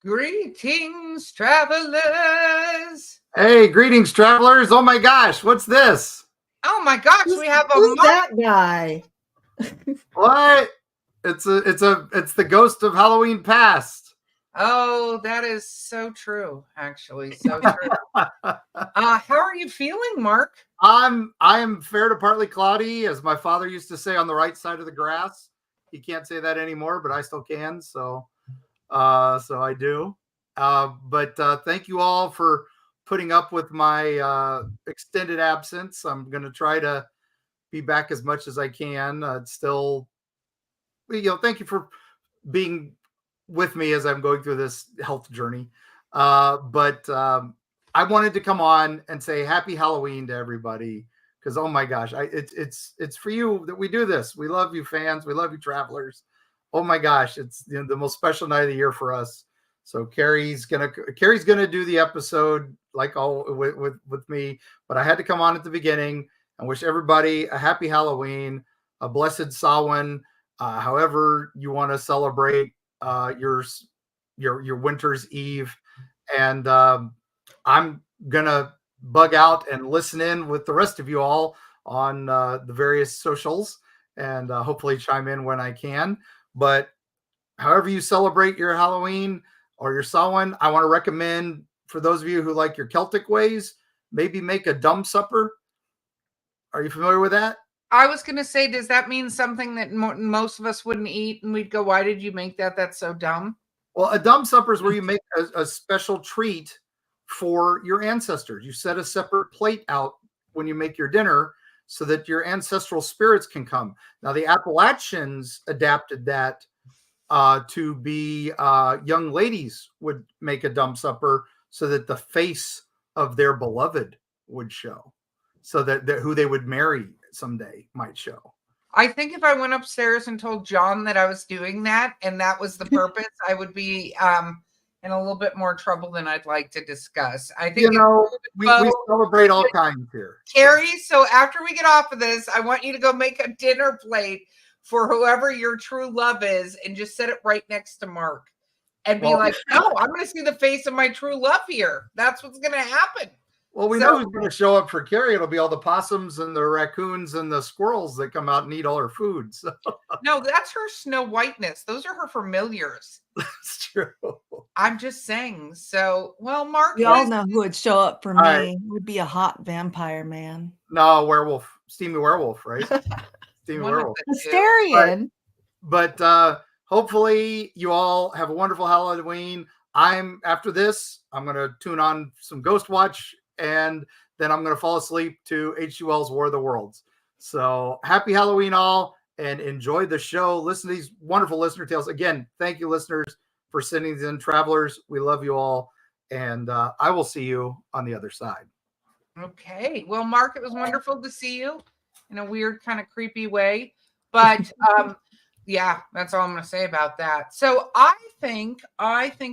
Greetings, travelers. Hey, greetings, travelers. Oh my gosh, what's this? Oh my gosh, we have a Who's that guy? What? It's the ghost of Halloween past. Oh, that is so true, actually. So true. How are you feeling, Mark? I am fair to partly cloudy, as my father used to say, on the right side of the grass. He can't say that anymore, but I still can. So I do. But thank you all for putting up with my extended absence. I'm going to try to be back as much as I can. It's still, thank you for being with me as I'm going through this health journey. But I wanted to come on and say happy Halloween to everybody, because oh my gosh, it's for you that we do this. We love you, fans. We love you, travelers. Oh my gosh, it's the most special night of the year for us. So Carrie's gonna do the episode like all with me, but I had to come on at the beginning and wish everybody a happy Halloween, a blessed Samhain, however you want to celebrate your winter's eve, and I'm gonna bug out and listen in with the rest of you all on the various socials, and hopefully chime in when I can. But however you celebrate your Halloween or your Samhain, I want to recommend for those of you who like your Celtic ways, maybe make a dumb supper. Are you familiar with that? I was going to say, does that mean something that most of us wouldn't eat? And we'd go, why did you make that? That's so dumb. Well, a dumb supper is where you make a special treat for your ancestors. You set a separate plate out when you make your dinner so that your ancestral spirits can come. Now, the Appalachians adapted that to be young ladies would make a dumb supper so that the face of their beloved would show, so that who they would marry someday might show. I think if I went upstairs and told John that I was doing that and that was the purpose, I would be in a little bit more trouble than I'd like to discuss. I think we celebrate all kinds here. Carrie, so after we get off of this, I want you to go make a dinner plate for whoever your true love is and just set it right next to Mark and be like, no, I'm going to see the face of my true love here. That's what's going to happen. Well, we know who's going to show up for Carrie. It'll be all the possums and the raccoons and the squirrels that come out and eat all her food. So. No, that's her Snow Whiteness. Those are her familiars. That's true. I'm just saying. So, well, Mark. We all know who would show up for me. It would be a hot vampire man. No, werewolf. Steamy werewolf, right? Steamy werewolf. Hysterian. But hopefully you all have a wonderful Halloween. After this, I'm going to tune on some Ghost Watch, and then I'm going to fall asleep to H.G. Wells' War of the Worlds. So happy Halloween all, and enjoy the show. Listen to these wonderful listener tales. Again, thank you, listeners, for sending these in. Travelers, we love you all, and I will see you on the other side. Okay. Well, Mark, it was wonderful to see you in a weird, kind of creepy way. But yeah, that's all I'm going to say about that. So I think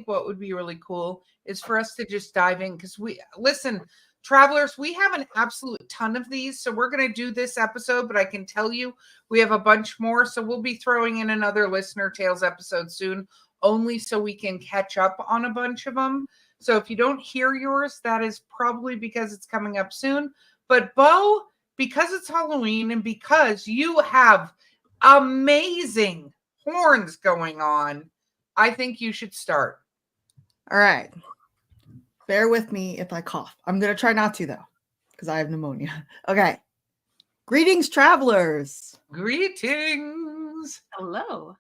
what would be really cool is for us to just dive in, because listen, travelers, we have an absolute ton of these. So we're going to do this episode, but I can tell you we have a bunch more. So we'll be throwing in another Listener Tales episode soon, only so we can catch up on a bunch of them. So if you don't hear yours, that is probably because it's coming up soon. But Bo, because it's Halloween and because you have amazing horns going on, I think you should start. All right. Bear with me if I cough. I'm going to try not to, though, because I have pneumonia. Okay. Greetings, travelers. Greetings. Hello.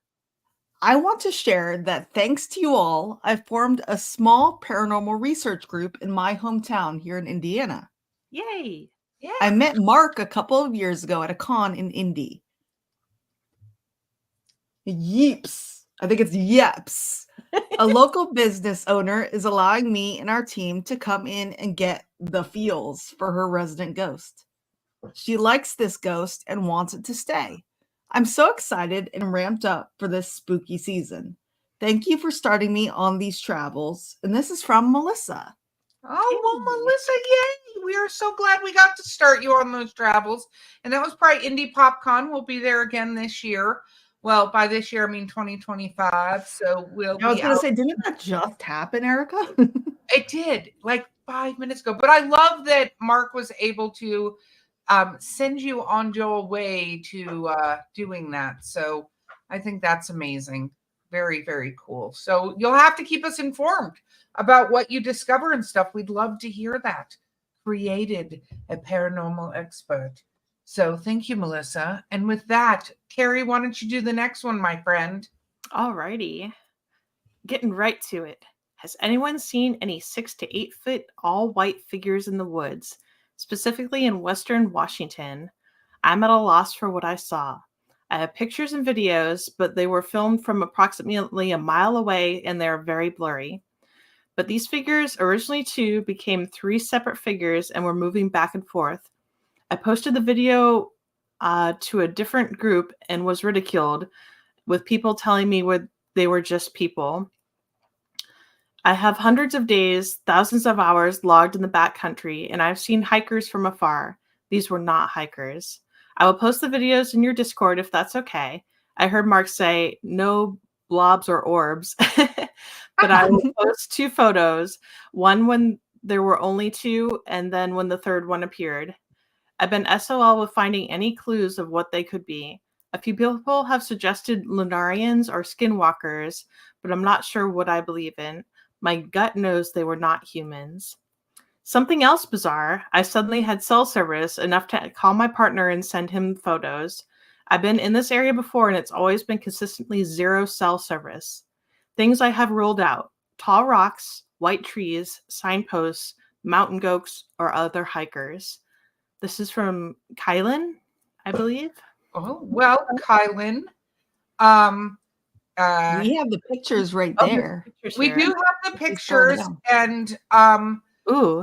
I want to share that thanks to you all, I've formed a small paranormal research group in my hometown here in Indiana. Yay. Yeah. I met Mark a couple of years ago at a con in Indy. Yeeps. I think it's Yeps. A local business owner is allowing me and our team to come in and get the feels for her resident ghost. She likes this ghost and wants it to stay. I'm so excited and ramped up for this spooky season. Thank you for starting me on these travels. And this is from Melissa. Oh, well, Melissa, yay. We are so glad we got to start you on those travels. And that was probably Indie PopCon. We'll be there again this year. Well, by this year, I mean 2025. So we'll I was be going to out. say, didn't that just happen, Erica? It did like 5 minutes ago. But I love that Mark was able to send you on your way to doing that. So I think that's amazing. Very, very cool. So you'll have to keep us informed about what you discover and stuff. We'd love to hear that. Created a paranormal expert. So thank you, Melissa. And with that, Carrie, why don't you do the next one, my friend? Alrighty. Getting right to it. Has anyone seen any 6 to 8 foot all white figures in the woods, specifically in Western Washington? I'm at a loss for what I saw. I have pictures and videos, but they were filmed from approximately a mile away and they're very blurry. But these figures, originally 2, became 3 separate figures and were moving back and forth. I posted the video to a different group and was ridiculed, with people telling me they were just people. I have hundreds of days, thousands of hours logged in the backcountry, and I've seen hikers from afar. These were not hikers. I will post the videos in your Discord if that's okay. I heard Mark say no blobs or orbs, but I will post 2 photos, one when there were only 2, and then when the third one appeared. I've been SOL with finding any clues of what they could be. A few people have suggested Lunarians or skinwalkers, but I'm not sure what I believe in. My gut knows they were not humans. Something else bizarre, I suddenly had cell service enough to call my partner and send him photos. I've been in this area before and it's always been consistently 0 cell service. Things I have ruled out: tall rocks, white trees, signposts, mountain goats, or other hikers. This is from Kylan, I believe. Oh, well, Kylan. We have the pictures right Oh, there. We do have the pictures, down. and Ooh.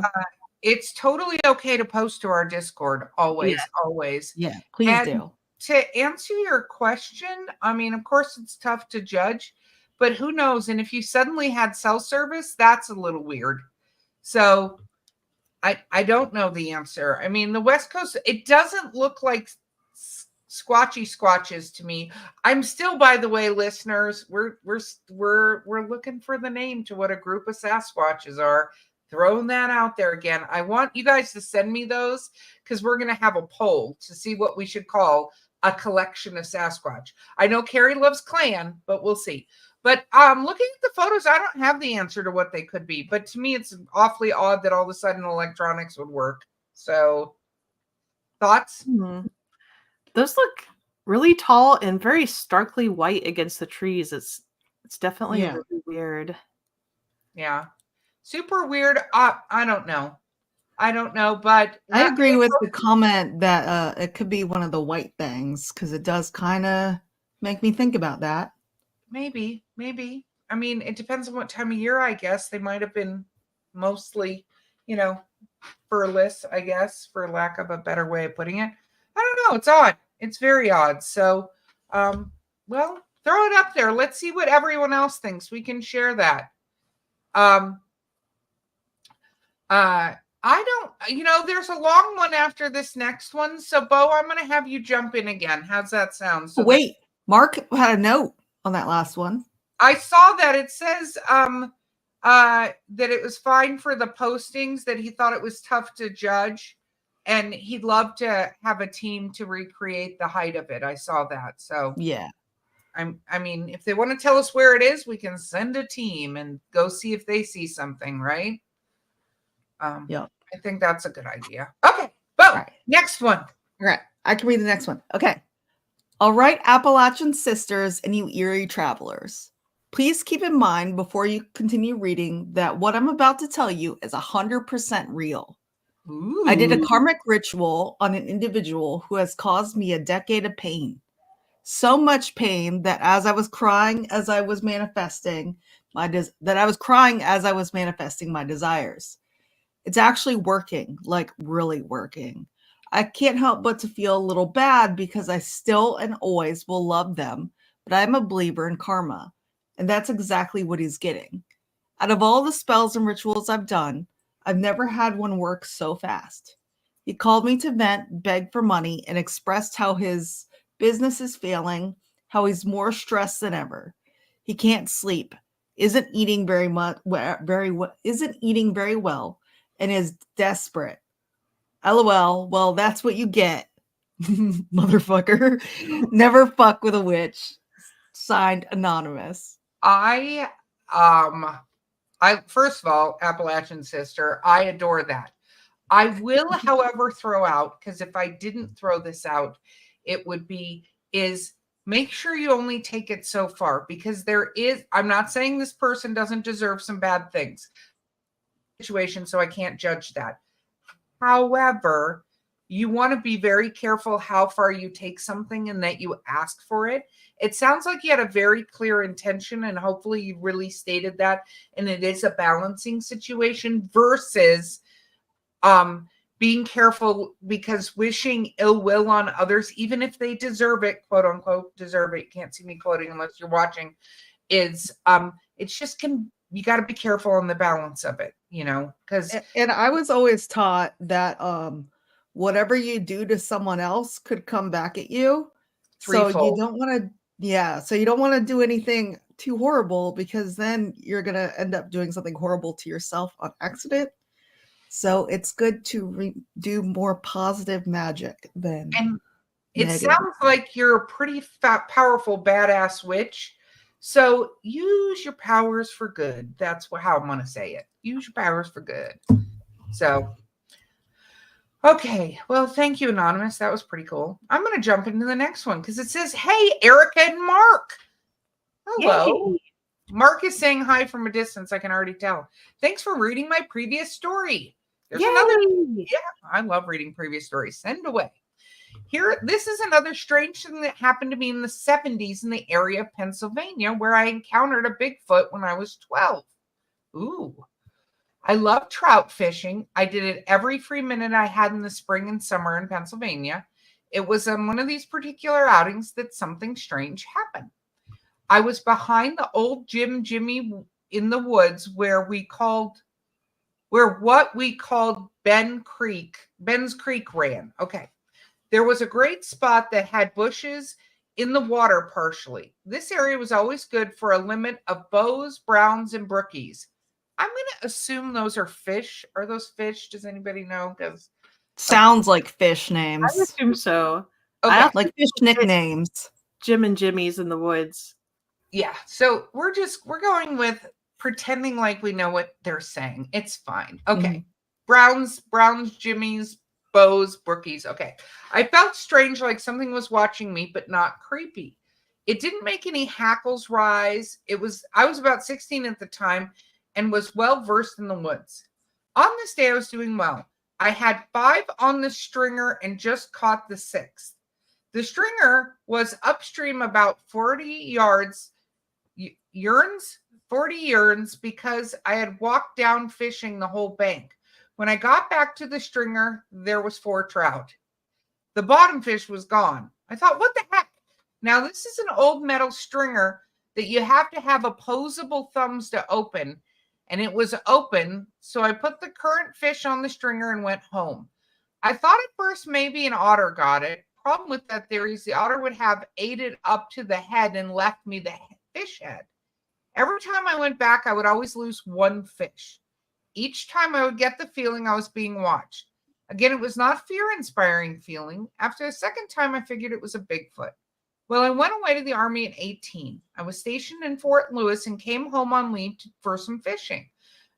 it's totally okay to post to our Discord. Always, always. Yeah, please And do. to answer your question, I mean, of course, it's tough to judge, but who knows? And if you suddenly had cell service, that's a little weird. So I don't know the answer. I mean, the West Coast, it doesn't look like squatchy squatches to me. I'm still, by the way, listeners, we're looking for the name to what a group of Sasquatches are. Throwing that out there again. I want you guys to send me those because we're going to have a poll to see what we should call a collection of Sasquatch. I know Carrie loves clan, but we'll see. But looking at the photos, I don't have the answer to what they could be. But to me, it's awfully odd that all of a sudden electronics would work. So, thoughts? Mm-hmm. Those look really tall and very starkly white against the trees. It's definitely really weird. Yeah. Super weird. I don't know. But I agree with the comment that it could be one of the white things because it does kind of make me think about that. Maybe. I mean, it depends on what time of year, I guess. They might have been mostly, furless, I guess, for lack of a better way of putting it. I don't know. It's odd. It's very odd. So, well, throw it up there. Let's see what everyone else thinks. We can share that. I don't, there's a long one after this next one. So, Bo, I'm going to have you jump in again. How's that sound? So wait, Mark had a note on that last one. I saw that it says that it was fine for the postings, that he thought it was tough to judge, and he'd love to have a team to recreate the height of it. I saw that. So yeah. I mean, if they want to tell us where it is, we can send a team and go see if they see something, right? Yeah. I think that's a good idea. Okay, Bo, right. Next one. All right, I can read the next one. Okay. All right, Appalachian sisters and you Eerie travelers. Please keep in mind before you continue reading that what I'm about to tell you is 100% real. Ooh. I did a karmic ritual on an individual who has caused me a decade of pain. So much pain that as I was crying as I was manifesting my desires. It's actually working, like really working. I can't help but to feel a little bad because I still and always will love them, but I'm a believer in karma, and that's exactly what he's getting. Out of all the spells and rituals I've done, I've never had one work so fast. He called me to vent, beg for money, and expressed how his business is failing, how he's more stressed than ever. He can't sleep, isn't eating very well, and is desperate. LOL. Well, that's what you get, motherfucker. Never fuck with a witch. Signed, Anonymous. I first of all, Appalachian Sister, I adore that. I will, however, throw out, because if I didn't throw this out, it would be, is make sure you only take it so far, because I'm not saying this person doesn't deserve some bad things. Situation, so I can't judge that. However, you want to be very careful how far you take something and that you ask for it. It sounds like you had a very clear intention, and hopefully you really stated that, and it is a balancing situation versus being careful, because wishing ill will on others, even if they deserve it, quote unquote, deserve it. You can't see me quoting unless you're watching. Is it's just you got to be careful on the balance of it, because. And I was always taught that whatever you do to someone else could come back at you. Threefold. So you don't want to, so you don't want to do anything too horrible, because then you're going to end up doing something horrible to yourself on accident. So it's good to do more positive magic than. And it negative. sounds like you're a pretty powerful, badass witch. So use your powers for good. That's how I'm going to say it. Use your powers for good. So, okay. Well, thank you, Anonymous. That was pretty cool. I'm going to jump into the next one because it says, hey, Erica and Mark. Hello. Yay. Mark is saying hi from a distance. I can already tell. Thanks for reading my previous story. There's another. Yeah, I love reading previous stories. Send away. Here, this is another strange thing that happened to me in the 70s in the area of Pennsylvania, where I encountered a Bigfoot when I was 12. Ooh. I love trout fishing. I did it every free minute I had in the spring and summer in Pennsylvania. It was on one of these particular outings that something strange happened. I was behind the old Jimmy in the woods where what we called Ben's Creek ran. Okay. There was a great spot that had bushes in the water partially. This area was always good for a limit of bows, browns, and brookies. I'm going to assume those are fish. Are those fish? Does anybody know? Sounds like fish names. I assume so. Okay. I like fish nicknames. Jim and Jimmy's in the woods. Yeah. So we're going with pretending like we know what they're saying. It's fine. Okay. Mm-hmm. Browns, Jimmy's, bows, brookies. Okay. I felt strange, like something was watching me, but not creepy. It didn't make any hackles rise. I was about 16 at the time and was well versed in the woods. On this day, I was doing well. I had 5 on the stringer and just caught the 6th. The stringer was upstream about 40 yards, 40 yards, because I had walked down fishing the whole bank. When I got back to the stringer, there was 4 trout. The bottom fish was gone. I thought, what the heck? Now, this is an old metal stringer that you have to have opposable thumbs to open, and it was open, so I put the current fish on the stringer and went home. I thought at first maybe an otter got it. Problem with that theory is the otter would have ate it up to the head and left me the fish head. Every time I went back, I would always lose 1 fish. Each time I would get the feeling I was being watched. Again, it was not a fear-inspiring feeling. After the second time, I figured it was a Bigfoot. Well, I went away to the Army at 18. I was stationed in Fort Lewis and came home on leave for some fishing.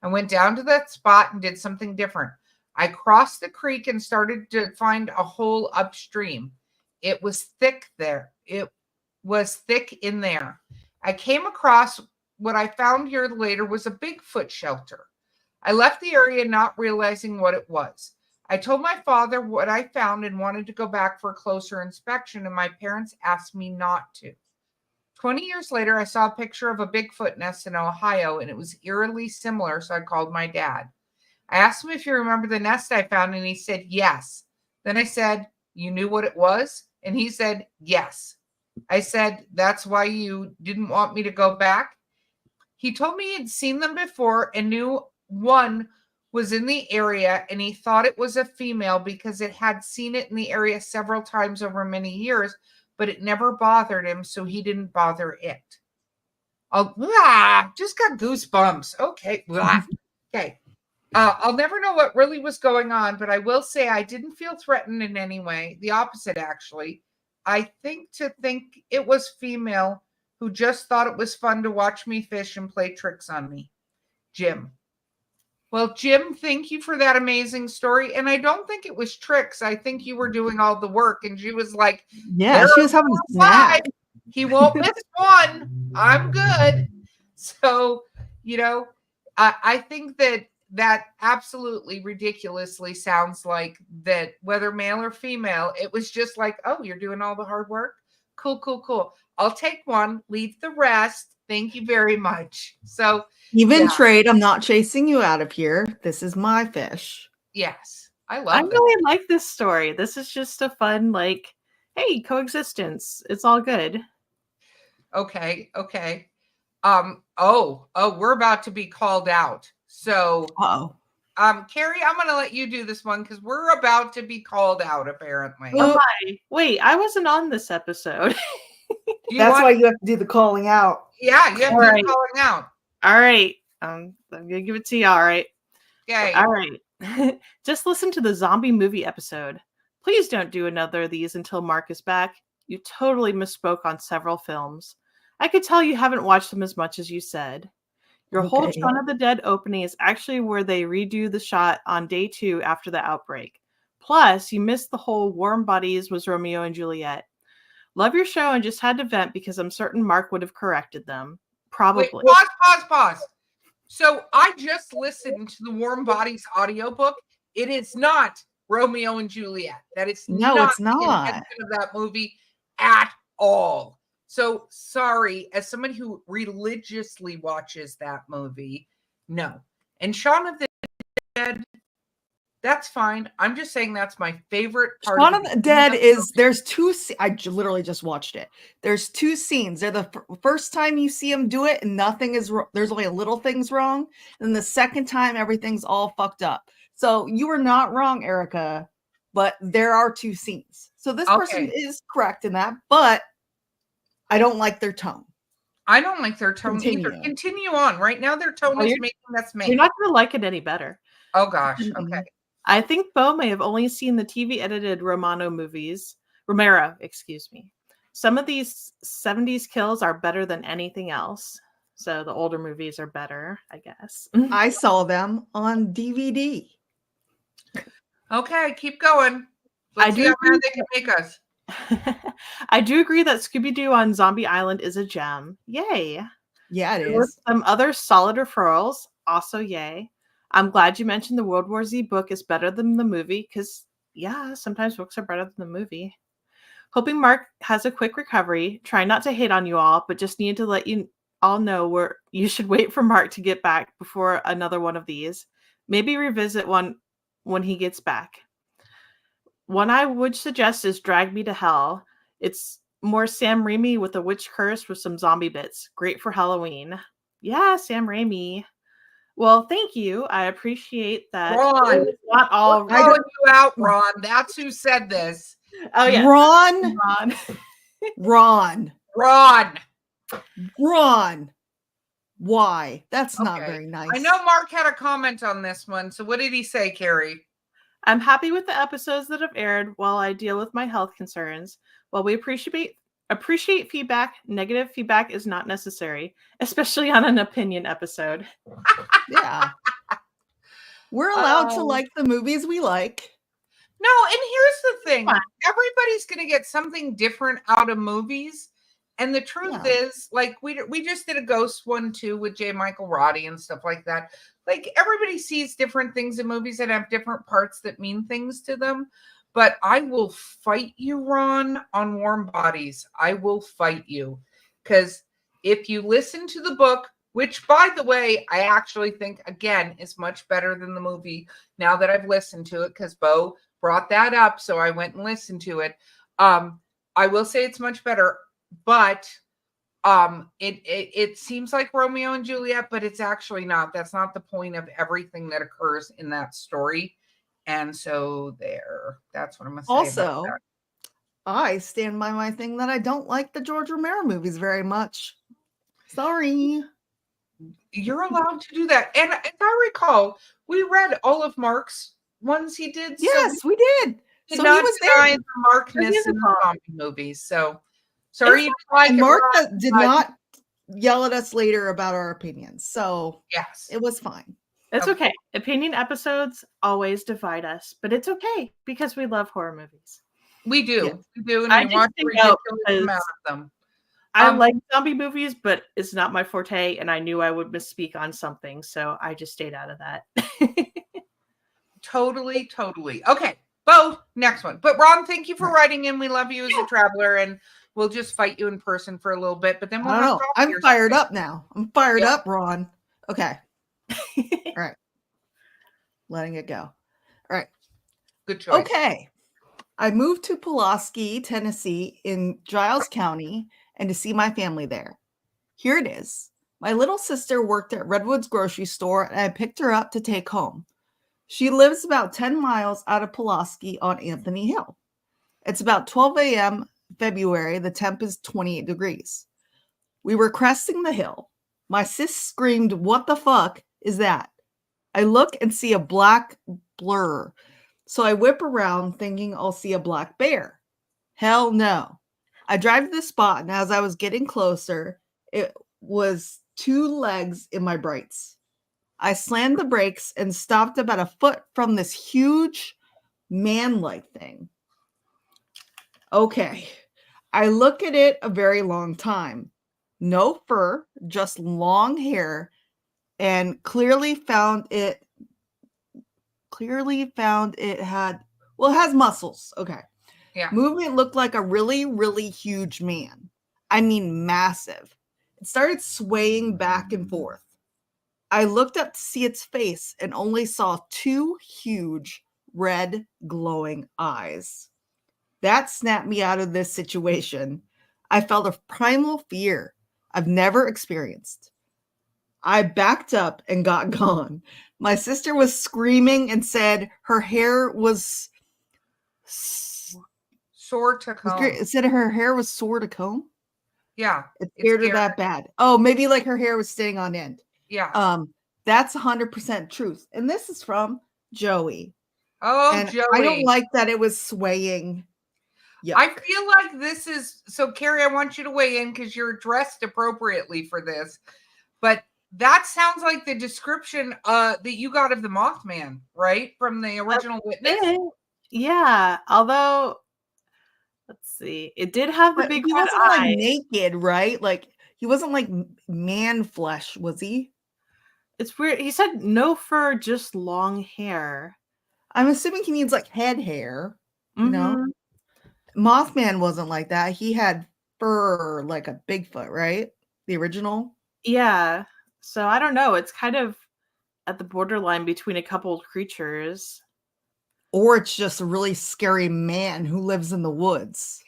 I went down to that spot and did something different. I crossed the creek and started to find a hole upstream. It was thick there. It was thick in there. I came across what I found years later was a Bigfoot shelter. I left the area not realizing what it was. I told my father what I found and wanted to go back for a closer inspection, and my parents asked me not to. 20 years later, I saw a picture of a Bigfoot nest in Ohio, and it was eerily similar, so I called my dad. I asked him if he remembered the nest I found, and he said yes. Then I said, you knew what it was? And he said, yes. I said, that's why you didn't want me to go back? He told me he'd seen them before and knew one was in the area, and he thought it was a female because it had seen it in the area several times over many years, but it never bothered him, so he didn't bother it. Just got goosebumps. Okay. Okay. I'll never know what really was going on, but I will say I didn't feel threatened in any way. The opposite, actually. I think it was female who just thought it was fun to watch me fish and play tricks on me. Jim. Well, Jim, thank you for that amazing story. And I don't think it was tricks. I think you were doing all the work. And she was like, Yeah, she was having a snack. He won't miss one. I'm good. So, I think that absolutely ridiculously sounds like that, whether male or female, it was just like, oh, you're doing all the hard work. Cool. I'll take one, leave the rest. Thank you very much. So even trade, I'm not chasing you out of here. This is my fish. Yes. I love it. really like this story. This is just a fun, like, hey, coexistence. It's all good. Okay. We're about to be called out. So Carrie, I'm gonna let you do this one because we're about to be called out, apparently. Wait, I wasn't on this episode. That's why you have to do the calling out. Yeah, you have to do the calling out. All right. I'm gonna give it to you. All right. Okay. All right. Just listen to the zombie movie episode. Please don't do another of these until Mark is back. You totally misspoke on several films. I could tell you haven't watched them as much as you said. Your whole Shaun of the Dead opening is actually where they redo the shot on day 2 after the outbreak. Plus, you missed the whole warm bodies was Romeo and Juliet. Love your show and just had to vent because I'm certain Mark would have corrected them. Probably. Wait, pause. So I just listened to the Warm Bodies audiobook. It is not Romeo and Juliet. That is it's not the intention of that movie at all. So sorry, as someone who religiously watches that movie, no. And Shaun of the Dead, that's fine. I'm just saying that's my favorite part. Shaun of the Dead is, there's two, I literally just watched it. There's 2 scenes. They're the first time you see him do it and nothing is, there's only little things wrong. And the second time, everything's all fucked up. So you were not wrong, Erica, but there are 2 scenes. So this person is correct in that, but I don't like their tone. I don't like their tone either. Continue on. Right now, their tone is making us mad. You're not going to like it any better. Oh, gosh. Okay. I think Bo may have only seen the TV-edited Romero, excuse me. Some of these 70s kills are better than anything else. So the older movies are better, I guess. I saw them on DVD. Okay, keep going. Let's see how mad they can make us. I do agree that Scooby-Doo on Zombie Island is a gem. Yay. Yeah, it there is. Were some other solid referrals. Also, yay. I'm glad you mentioned the World War Z book is better than the movie because, yeah, sometimes books are better than the movie. Hoping Mark has a quick recovery. Try not to hate on you all, but just need to let you all know where you should wait for Mark to get back before another one of these. Maybe revisit one when he gets back. One I would suggest is Drag Me to Hell. It's more Sam Raimi with a witch curse with some zombie bits. Great for Halloween. Yeah, Sam Raimi. Well, thank you. I appreciate that. Ron, not all calling you out, Ron. That's who said this. Oh yeah, Ron. Why? That's not very nice. I know Mark had a comment on this one. So what did he say, Carrie? I'm happy with the episodes that have aired while I deal with my health concerns. While we appreciate feedback, negative feedback is not necessary, especially on an opinion episode. Yeah. We're allowed to like the movies we like. No, and here's the thing. Everybody's going to get something different out of movies. And the truth is, like, we just did a ghost one too with J. Michael Roddy and stuff like that. Like, everybody sees different things in movies that have different parts that mean things to them. But I will fight you, Ron, on Warm Bodies. I will fight you. Because if you listen to the book, which, by the way, I actually think, again, is much better than the movie now that I've listened to it, because Bo brought that up, so I went and listened to it. I will say it's much better, but it seems like Romeo and Juliet, but it's actually not. That's not the point of everything that occurs in that story. And so that's what I'm going to say. Also, I stand by my thing that I don't like the George Romero movies very much. Sorry. You're allowed to do that. And as I recall, we read all of Mark's ones he did. Yes, we did. Did So he not was deny there. the Markness in the zombie movies. So sorry you It's didn't like And it, Mark Ron, did but not yell at us later about our opinions. So yes, it was fine. It's okay. Opinion episodes always divide us, but it's okay because we love horror movies. we do. Yes. We do, and I we just watch a think out ridiculous amount because of them. I like zombie movies, but it's not my forte, and I knew I would misspeak on something, so I just stayed out of that. Totally. Okay, Bo, next one. But Ron, thank you for writing in. We love you as a traveler, and we'll just fight you in person for a little bit, but then we'll I don't have know. coffee I'm or fired something. up now. I'm fired Yeah. up, Ron. Okay. All right. Letting it go. All right. Good choice. Okay. I moved to Pulaski, Tennessee in Giles County and to see my family there. Here it is. My little sister worked at Redwood's grocery store and I picked her up to take home. She lives about 10 miles out of Pulaski on Anthony Hill. It's about 12 a.m. February. The temp is 28 degrees. We were cresting the hill. My sis screamed, "What the fuck is that?" I look and see a black blur. So I whip around thinking I'll see a black bear. Hell no. I drive to the spot, and as I was getting closer, it was two legs in my brights. I slammed the brakes and stopped about a foot from this huge man-like thing. Okay. I look at it a very long time. No fur, just long hair, and clearly found it had, well, it has muscles. Okay. Yeah. Movement looked like a really, really huge man. I mean, massive. It started swaying back and forth. I looked up to see its face and only saw two huge red glowing eyes. That snapped me out of this situation. I felt a primal fear I've never experienced. I backed up and got gone. My sister was screaming and said her hair was Sore to comb. It said her hair was sore to comb. Yeah. It scared her that bad. Oh, maybe like her hair was staying on end. Yeah. That's 100% truth. And this is from Joey. Oh, and Joey. I don't like that it was swaying. Yuck. I feel like this is so, Carrie, I want you to weigh in because you're dressed appropriately for this. But that sounds like the description that you got of the Mothman, right? From the original Witness. Yeah. Although, let's see. It did have the big he red wasn't eye. like naked, right? Like he wasn't like man flesh, was he? It's weird. He said no fur, just long hair. I'm assuming he means like head hair. Mm-hmm. You know? Mothman wasn't like that. He had fur like a Bigfoot, right? The original. Yeah. So I don't know. It's kind of at the borderline between a couple of creatures. Or it's just a really scary man who lives in the woods.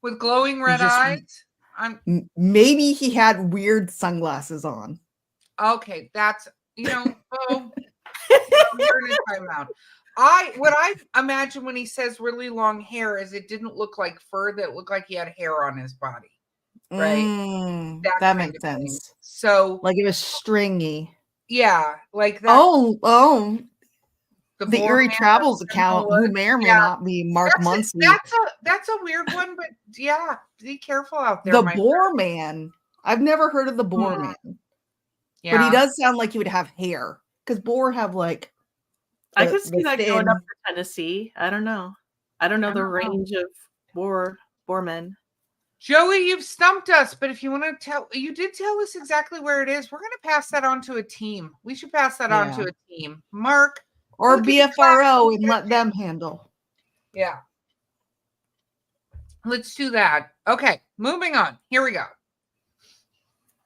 With glowing red eyes? Maybe he had weird sunglasses on. Okay, that's, you're in a timeout. What I imagine when he says really long hair is it didn't look like fur, that looked like he had hair on his body. Right? That makes sense. So like it was stringy. Yeah, like that. Oh. The Eerie Man Travels account, who may or may not be Mark Muncy. That's a weird one, but yeah, be careful out there. The Boar Man. I've never heard of the Boar Man. Yeah. But he does sound like he would have hair. Because boar have like I could see that going up to Tennessee. I don't know. I don't know the range of boar men. Joey, you've stumped us, but if you want to you did tell us exactly where it is. We're going to pass that on to a team. We should pass that on to a team. Mark. Or BFRO and let them handle. Yeah. Let's do that. Okay, moving on. Here we go.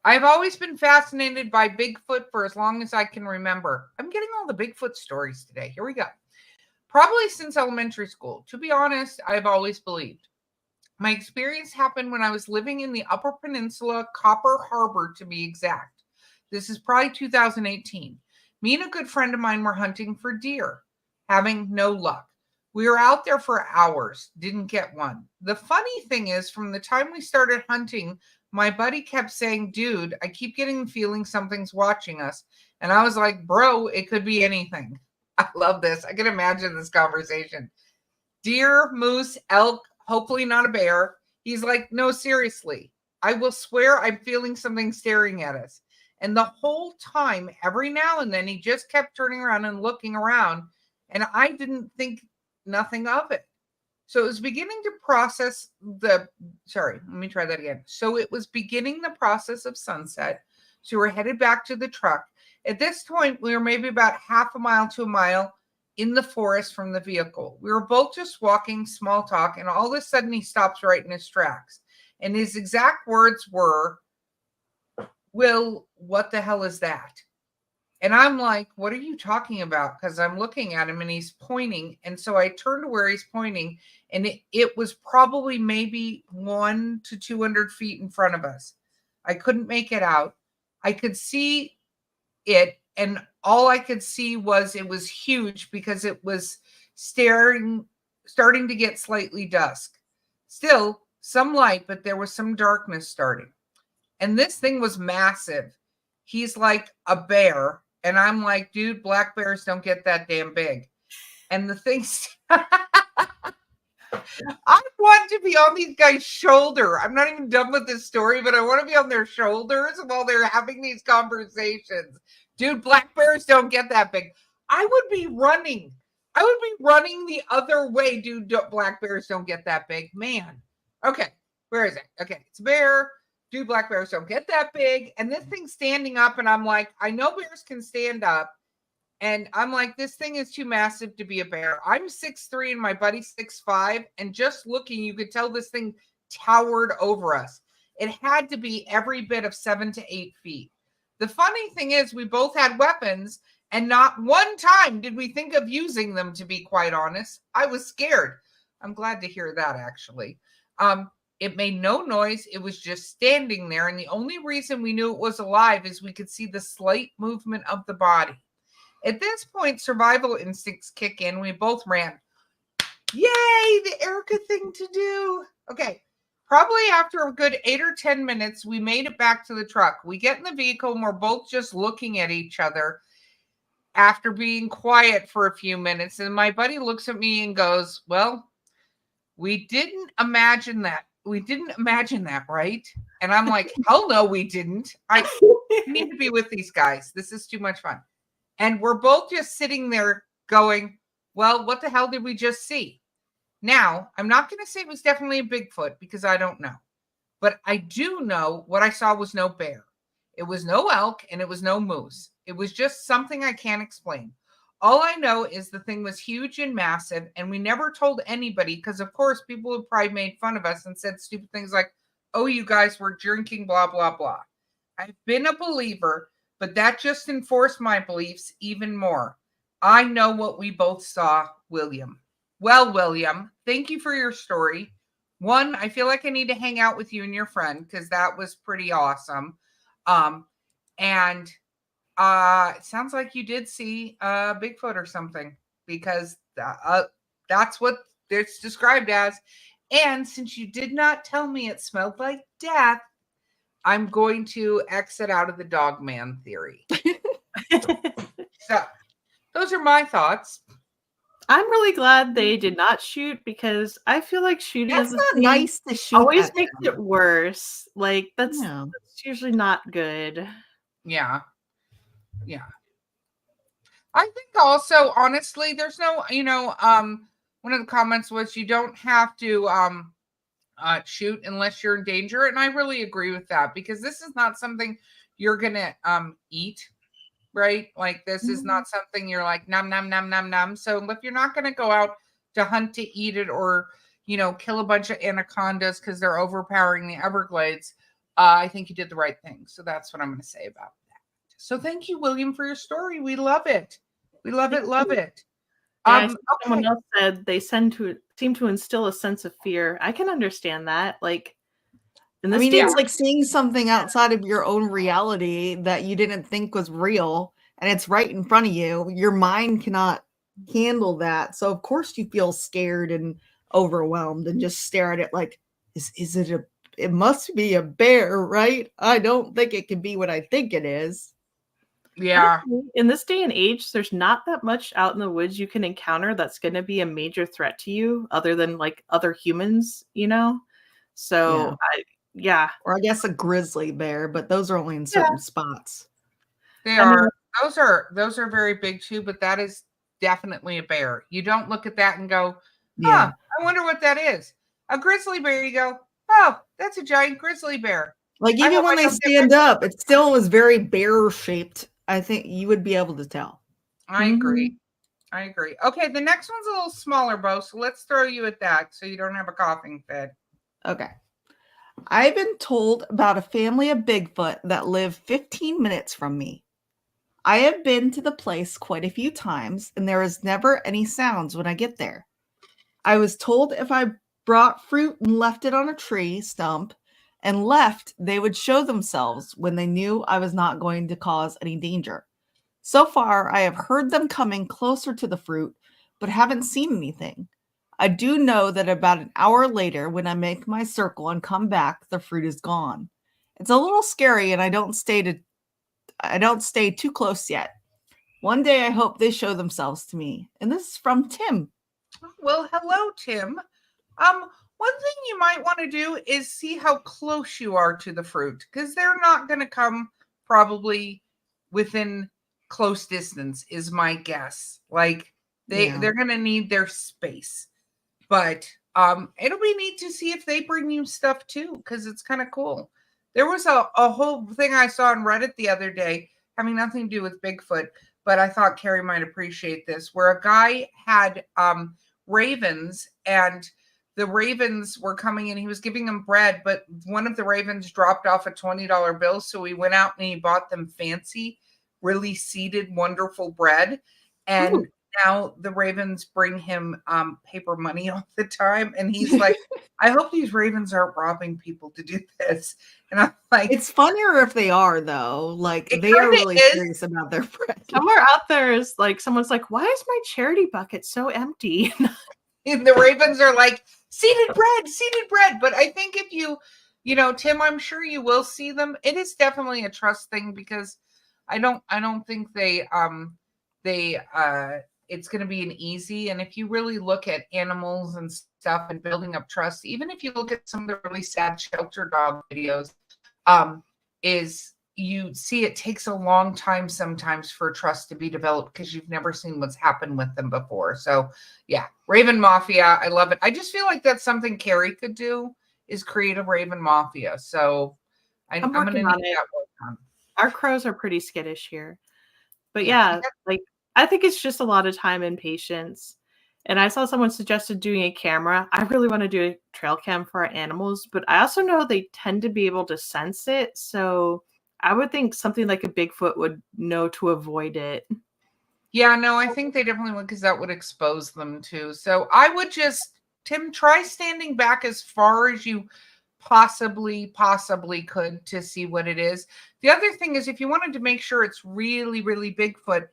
I've always been fascinated by Bigfoot for as long as I can remember. I'm getting all the Bigfoot stories today. Here we go. Probably since elementary school. To be honest, I've always believed. My experience happened when I was living in the Upper Peninsula, Copper Harbor to be exact. This is probably 2018. Me and a good friend of mine were hunting for deer, having no luck. We were out there for hours, didn't get one. The funny thing is, from the time we started hunting, my buddy kept saying, dude, I keep getting the feeling something's watching us. And I was like, bro, it could be anything. I love this. I can imagine this conversation. Deer, moose, elk, hopefully not a bear. He's like, no, seriously. I will swear I'm feeling something staring at us. And the whole time, every now and then, he just kept turning around and looking around. And I didn't think nothing of it. So it was beginning to process let me try that again. So it was beginning the process of sunset. So we're headed back to the truck. At this point, we were maybe about half a mile to a mile in the forest from the vehicle. We were both just walking, small talk, and all of a sudden he stops right in his tracks. And his exact words were, Will, what the hell is that? And I'm like, what are you talking about? Because I'm looking at him and he's pointing. And so I turned to where he's pointing, and it was probably maybe 100 to 200 feet in front of us. I couldn't make it out. I could see it, and all I could see was it was huge because it was starting to get slightly dusk. Still some light, but there was some darkness starting. And this thing was massive. He's like a bear. And I'm like, dude, black bears don't get that damn big. And the things, I want to be on these guys' shoulder. I'm not even done with this story, but I want to be on their shoulders while they're having these conversations. Dude, black bears don't get that big. I would be running. I would be running the other way, dude. Black bears don't get that big. Man. Okay, where is it? Okay, it's a bear. Dude, black bears don't get that big. And this thing's standing up, and I'm like, I know bears can stand up. And I'm like, this thing is too massive to be a bear. I'm 6'3" and my buddy's 6'5". And just looking, you could tell this thing towered over us. It had to be every bit of 7 to 8 feet. The funny thing is, we both had weapons, and not one time did we think of using them, to be quite honest. I was scared. I'm glad to hear that, actually. It made no noise. It was just standing there. And the only reason we knew it was alive is we could see the slight movement of the body. At this point, survival instincts kick in. We both ran. Yay, the Erica thing to do. Okay, probably after a good 8 or 10 minutes, we made it back to the truck. We get in the vehicle, and we're both just looking at each other after being quiet for a few minutes. And my buddy looks at me and goes, well, we didn't imagine that. We didn't imagine that, right? And I'm like, hell no, we didn't. I need to be with these guys. This is too much fun. And we're both just sitting there going, well, what the hell did we just see? Now, I'm not going to say it was definitely a Bigfoot because I don't know. But I do know what I saw was no bear. It was no elk, and it was no moose. It was just something I can't explain. All I know is the thing was huge and massive, and we never told anybody because, of course, people would probably made fun of us and said stupid things like, oh, you guys were drinking, blah, blah, blah. I've been a believer, but that just enforced my beliefs even more. I know what we both saw, William. Well, William, thank you for your story. One, I feel like I need to hang out with you and your friend because that was pretty awesome. And it sounds like you did see Bigfoot or something because that's what it's described as. And since you did not tell me it smelled like death, I'm going to exit out of the dog man theory. So those are my thoughts. I'm really glad they did not shoot because I feel like shooting That's is not nice to shoot. always at makes them. it worse. Like that's No. usually not good. Yeah. Yeah. I think also, honestly, there's no, one of the comments was you don't have to shoot unless you're in danger. And I really agree with that because this is not something you're going to eat, right? Like this is not something you're like, nom, nom, nom, nom, nom. So if you're not going to go out to hunt to eat it or, kill a bunch of anacondas because they're overpowering the Everglades, I think you did the right thing. So that's what I'm going to say about that. So thank you, William, for your story. We love it. We love it. Love it. Yeah, someone else said they seem to instill a sense of fear. I can understand that. Like, it's like seeing something outside of your own reality that you didn't think was real, and it's right in front of you. Your mind cannot handle that. So of course you feel scared and overwhelmed and just stare at it like, is it a, it must be a bear, right? I don't think it can be what I think it is. Yeah. Honestly, in this day and age, there's not that much out in the woods you can encounter that's going to be a major threat to you other than like other humans, you know? So, yeah. Or I guess a grizzly bear, but those are only in Yeah. certain spots. They I mean- are. Those are very big too, but that is definitely a bear. You don't look at that and go, Yeah. I wonder what that is. A grizzly bear, you go, oh, that's a giant grizzly bear. Like I even hope when I they don't get stand up, it still is very bear shaped. I think you would be able to tell. I agree. I agree. Okay, the next one's a little smaller, Bo, so let's throw you at that so you don't have a coughing fit. Okay. I've been told about a family of Bigfoot that live 15 minutes from me. I have been to the place quite a few times, and there is never any sounds when I get there. I was told if I brought fruit and left it on a tree stump and left, they would show themselves when they knew I was not going to cause any danger. So far, I have heard them coming closer to the fruit, but haven't seen anything. I do know that about an hour later, when I make my circle and come back, the fruit is gone. It's a little scary, and I don't stay too close yet. One day, I hope they show themselves to me. And this is from Tim. Well, hello, Tim. One thing you might want to do is see how close you are to the fruit, because they're not going to come probably within close distance, is my guess. Like they're going to need their space. But it'll be neat to see if they bring you stuff too, because it's kind of cool. There was a whole thing I saw on Reddit the other day having nothing to do with Bigfoot, but I thought Carrie might appreciate this, where a guy had ravens, and the ravens were coming in. He was giving them bread, but one of the ravens dropped off a $20 bill. So he went out and he bought them fancy, really seeded, wonderful bread. And now the ravens bring him paper money all the time. And he's like, I hope these ravens aren't robbing people to do this. And I'm like, it's funnier if they are, though. Like they are really serious about their bread. Somewhere out there is like, someone's like, why is my charity bucket so empty? And the ravens are like, seeded bread. But I think if you know, Tim, I'm sure you will see them. It is definitely a trust thing, because I don't think it's going to be an easy. And if you really look at animals and stuff and building up trust, even if you look at some of the really sad shelter dog videos, is you see it takes a long time sometimes for trust to be developed, because you've never seen what's happened with them before. So yeah, Raven Mafia, I love it. I just feel like that's something Carrie could do, is create a Raven Mafia. So I'm going to need that work on. Our crows are pretty skittish here. But yeah, like I think it's just a lot of time and patience. And I saw someone suggested doing a camera. I really want to do a trail cam for our animals, but I also know they tend to be able to sense it. So I would think something like a Bigfoot would know to avoid it. Yeah, no, I think they definitely would, because that would expose them too. So I would just, Tim, try standing back as far as you possibly could to see what it is. The other thing is, if you wanted to make sure it's really, really Bigfoot,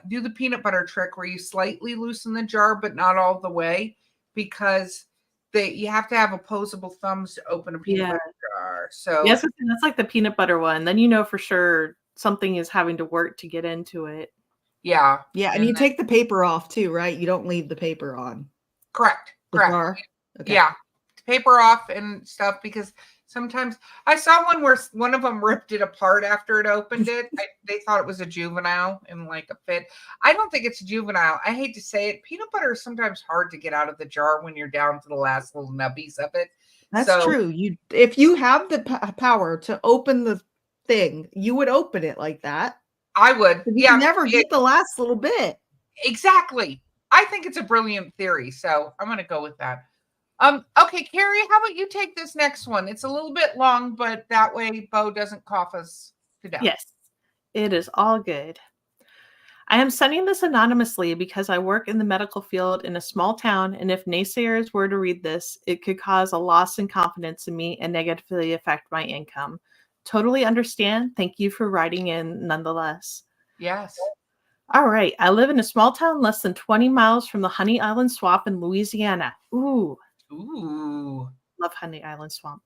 do the peanut butter trick where you slightly loosen the jar, but not all the way, because you have to have opposable thumbs to open a peanut butter jar. So yes, that's like the peanut butter one. Then you know for sure something is having to work to get into it. Yeah. And you take the paper off too, right? You don't leave the paper on. Correct. Jar? Okay. Yeah. Paper off and stuff, because sometimes I saw one where one of them ripped it apart after it opened it. They thought it was a juvenile in like a fit. I don't think it's a juvenile. I hate to say it. Peanut butter is sometimes hard to get out of the jar when you're down to the last little nubbies of it. That's true. If you have the power to open the thing, you would open it like that. I would. You can never get the last little bit. Exactly. I think it's a brilliant theory. So I'm going to go with that. Okay, Carrie, how about you take this next one? It's a little bit long, but that way Bo doesn't cough us to death. Yes, it is all good. I am sending this anonymously because I work in the medical field in a small town, and if naysayers were to read this, it could cause a loss in confidence in me and negatively affect my income. Totally understand. Thank you for writing in nonetheless. Yes. All right. I live in a small town less than 20 miles from the Honey Island Swamp in Louisiana. Ooh, Ooh. love Honey Island Swamp.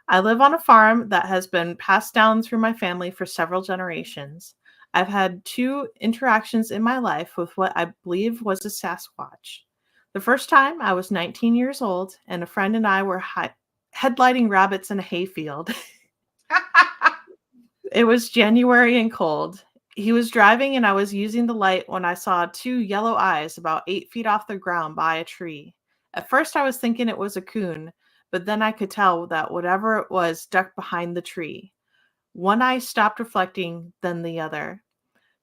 I live on a farm that has been passed down through my family for several generations. I've had 2 interactions in my life with what I believe was a Sasquatch. The first time I was 19 years old, and a friend and I were headlighting rabbits in a hayfield. It was January and cold. He was driving, and I was using the light when I saw 2 yellow eyes about 8 feet off the ground by a tree. At first, I was thinking it was a coon, but then I could tell that whatever it was ducked behind the tree. One eye stopped reflecting, then the other.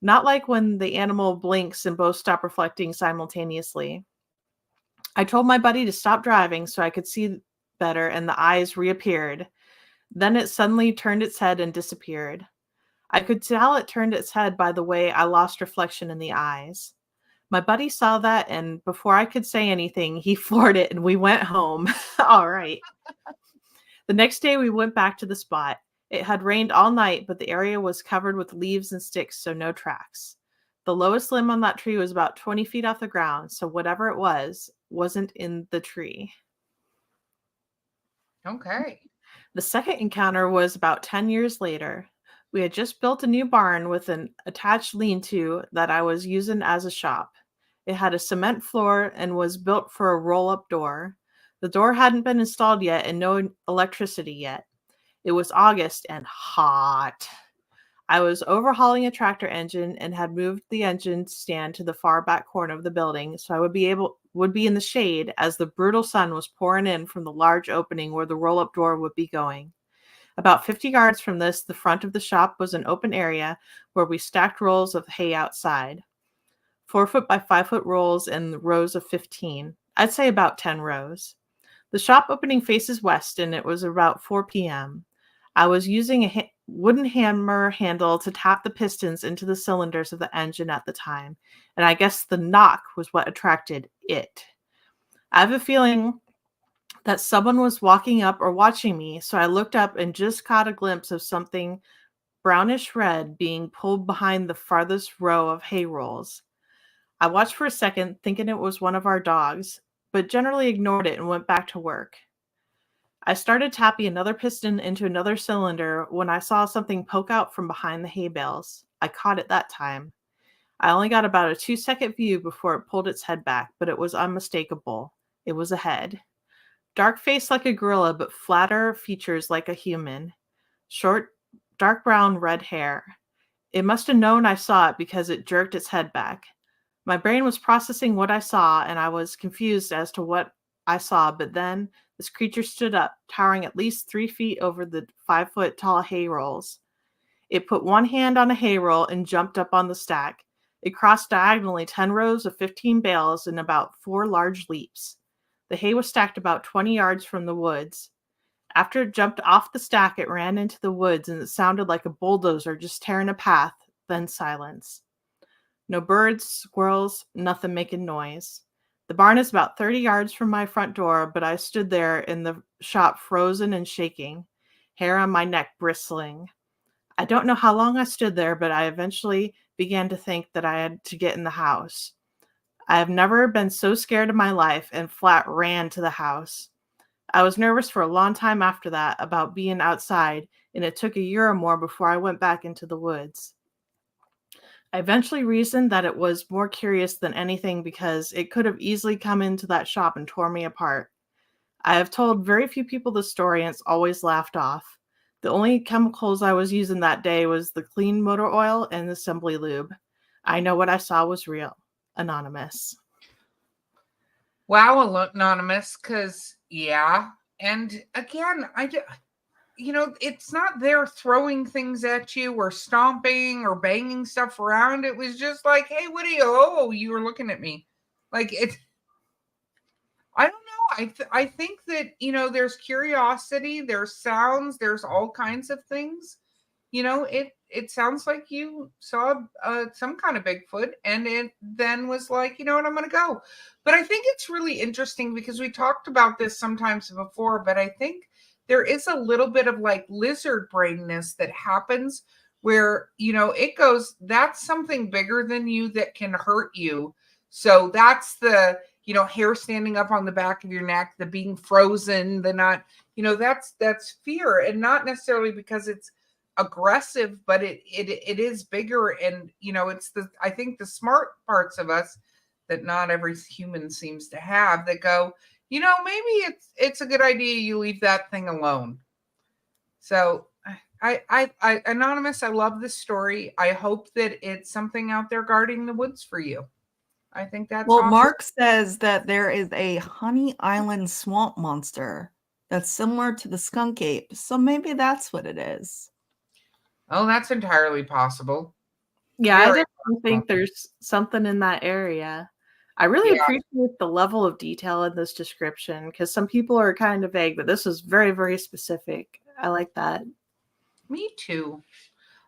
Not like when the animal blinks and both stop reflecting simultaneously. I told my buddy to stop driving so I could see better, and the eyes reappeared. Then it suddenly turned its head and disappeared. I could tell it turned its head by the way I lost reflection in the eyes. My buddy saw that, and before I could say anything, he floored it and we went home. All right. The next day, we went back to the spot. It had rained all night, but the area was covered with leaves and sticks, so no tracks. The lowest limb on that tree was about 20 feet off the ground, so whatever it was, wasn't in the tree. Okay. The second encounter was about 10 years later. We had just built a new barn with an attached lean-to that I was using as a shop. It had a cement floor and was built for a roll-up door. The door hadn't been installed yet and no electricity yet. It was August and hot. I was overhauling a tractor engine and had moved the engine stand to the far back corner of the building so I would be in the shade as the brutal sun was pouring in from the large opening where the roll-up door would be going. About 50 yards from this, the front of the shop was an open area where we stacked rolls of hay outside. 4-foot by 5-foot rolls in rows of 15. I'd say about 10 rows. The shop opening faces west, and it was about 4 p.m. I was using a wooden hammer handle to tap the pistons into the cylinders of the engine at the time, and I guess the knock was what attracted it. I have a feeling that someone was walking up or watching me, so I looked up and just caught a glimpse of something brownish red being pulled behind the farthest row of hay rolls. I watched for a second, thinking it was one of our dogs, but generally ignored it and went back to work. I started tapping another piston into another cylinder when I saw something poke out from behind the hay bales. I caught it that time. I only got about a 2-second view before it pulled its head back, but it was unmistakable. It was a head. Dark face like a gorilla, but flatter features like a human. Short, dark brown, red hair. It must have known I saw it because it jerked its head back. My brain was processing what I saw, and I was confused as to what I saw, but then this creature stood up, towering at least 3 feet over the 5-foot tall hay rolls. It put one hand on a hay roll and jumped up on the stack. It crossed diagonally 10 rows of 15 bales in about 4 large leaps. The hay was stacked about 20 yards from the woods. After it jumped off the stack, it ran into the woods, and it sounded like a bulldozer just tearing a path, then silence. No birds, squirrels, nothing making noise. The barn is about 30 yards from my front door, but I stood there in the shop frozen and shaking, hair on my neck bristling. I don't know how long I stood there, but I eventually began to think that I had to get in the house. I have never been so scared in my life and flat ran to the house. I was nervous for a long time after that about being outside, and it took a year or more before I went back into the woods. I eventually reasoned that it was more curious than anything because it could have easily come into that shop and tore me apart. I have told very few people the story, and it's always laughed off. The only chemicals I was using that day was the clean motor oil and assembly lube. I know what I saw was real. Anonymous. Wow, anonymous, because yeah. And again, it's not there throwing things at you or stomping or banging stuff around. It was just like, hey, what are you? Oh, you were looking at me. Like it. I don't know. I think that, there's curiosity, there's sounds, there's all kinds of things. It sounds like you saw some kind of Bigfoot, and it then was like, you know what, I'm going to go. But I think it's really interesting because we talked about this sometimes before, but I think there is a little bit of like lizard brainness that happens where, it goes, that's something bigger than you that can hurt you. So that's the, hair standing up on the back of your neck, the being frozen, the not, that's fear, and not necessarily because it's aggressive, but it is bigger. And, it's I think the smart parts of us that not every human seems to have that go, maybe it's a good idea you leave that thing alone. So I Anonymous, I love this story. I hope that it's something out there guarding the woods for you. I think that's Well, awesome. Mark says that there is a Honey Island swamp monster that's similar to the skunk ape. So maybe that's what it is. Oh, that's entirely possible. Yeah, I Very definitely think there's something in that area. I really appreciate the level of detail in this description, because some people are kind of vague, but this is very, very specific. I like that. Me too.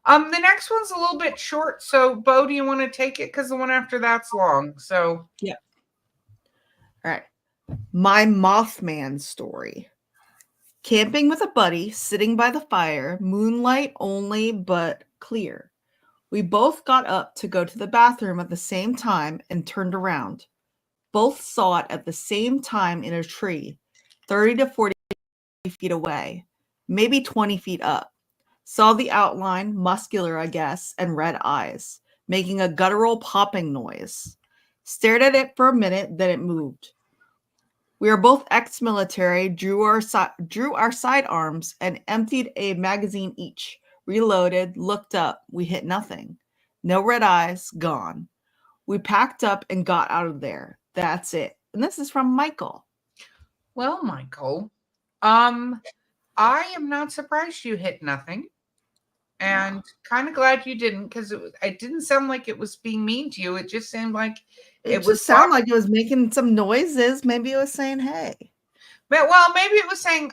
The next one's a little bit short. So, Bo, do you want to take it? Because the one after that's long. So, yeah. All right. My Mothman story. Camping with a buddy, sitting by the fire, moonlight only, but clear. We both got up to go to the bathroom at the same time and turned around. Both saw it at the same time in a tree, 30 to 40 feet away, maybe 20 feet up. Saw the outline, muscular, I guess, and red eyes, making a guttural popping noise. Stared at it for a minute, then it moved. We are both ex-military, drew our sidearms, and emptied a magazine each. Reloaded, looked up. We hit nothing. No red eyes, gone. We packed up and got out of there. That's it. And this is from Michael. Well, Michael, I am not surprised you hit nothing. And kind of glad you didn't, because it didn't sound like it was being mean to you. It just seemed like it was sound like it was making some noises. Maybe it was saying, hey. But, well, maybe it was saying,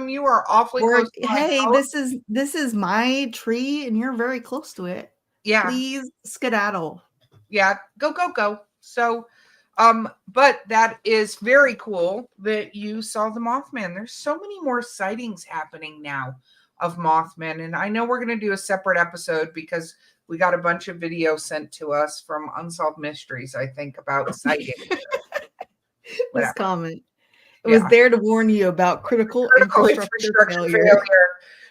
you are awfully close to hey, this is my tree and you're very close to it. Yeah. Please skedaddle. Yeah, go. So, but that is very cool that you saw the Mothman. There's so many more sightings happening now of Mothman. And I know we're going to do a separate episode because we got a bunch of videos sent to us from Unsolved Mysteries, I think, about sightings. This comment. It was there to warn you about critical infrastructure failure.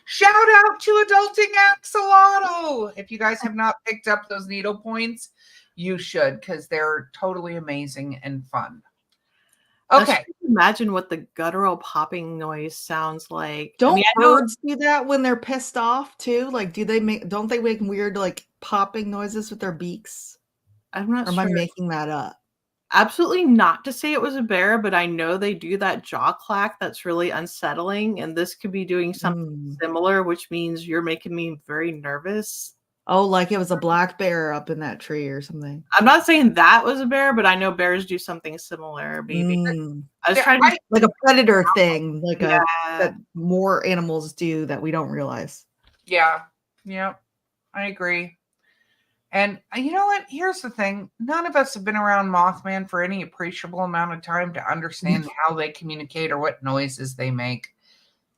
Shout out to Adulting Axolotl. If you guys have not picked up those needle points, you should, because they're totally amazing and fun. Okay. Imagine what the guttural popping noise sounds like. Don't birds do that when they're pissed off too? Like, don't they make weird like popping noises with their beaks? I'm not sure. Am I making that up? Absolutely not to say it was a bear, but I know they do that jaw clack that's really unsettling, and this could be doing something similar, which means you're making me very nervous. Oh, like it was a black bear up in that tree or something. I'm not saying that was a bear, but I know bears do something similar. Maybe I was trying to like a predator thing, like that more animals do that we don't realize. Yeah, I agree. And you know what? Here's the thing. None of us have been around Mothman for any appreciable amount of time to understand how they communicate or what noises they make.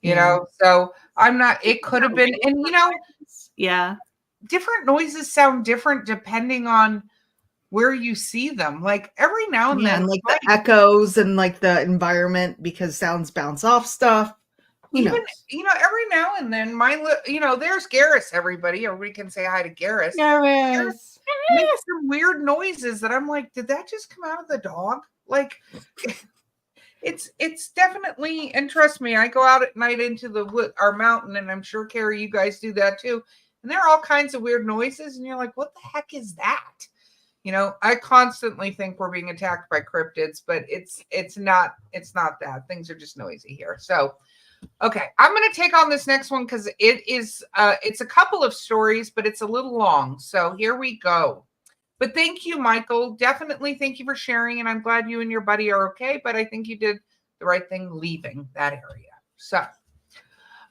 You know, so I'm not, it could have been, and different noises sound different depending on where you see them. Like every now and then, like the echoes and like the environment, because sounds bounce off stuff. Even, every now and then, there's Garrus, everybody. Everybody can say hi to Garrus. Garrus makes some weird noises that I'm like, did that just come out of the dog? Like, it's definitely interests me. I go out at night into our mountain, and I'm sure, Carrie, you guys do that too. And there are all kinds of weird noises, and you're like, what the heck is that? I constantly think we're being attacked by cryptids, but it's not that. Things are just noisy here. So, okay, I'm going to take on this next one because it's a couple of stories, but it's a little long. So here we go. But thank you, Michael. Definitely thank you for sharing, and I'm glad you and your buddy are okay, but I think you did the right thing leaving that area. So,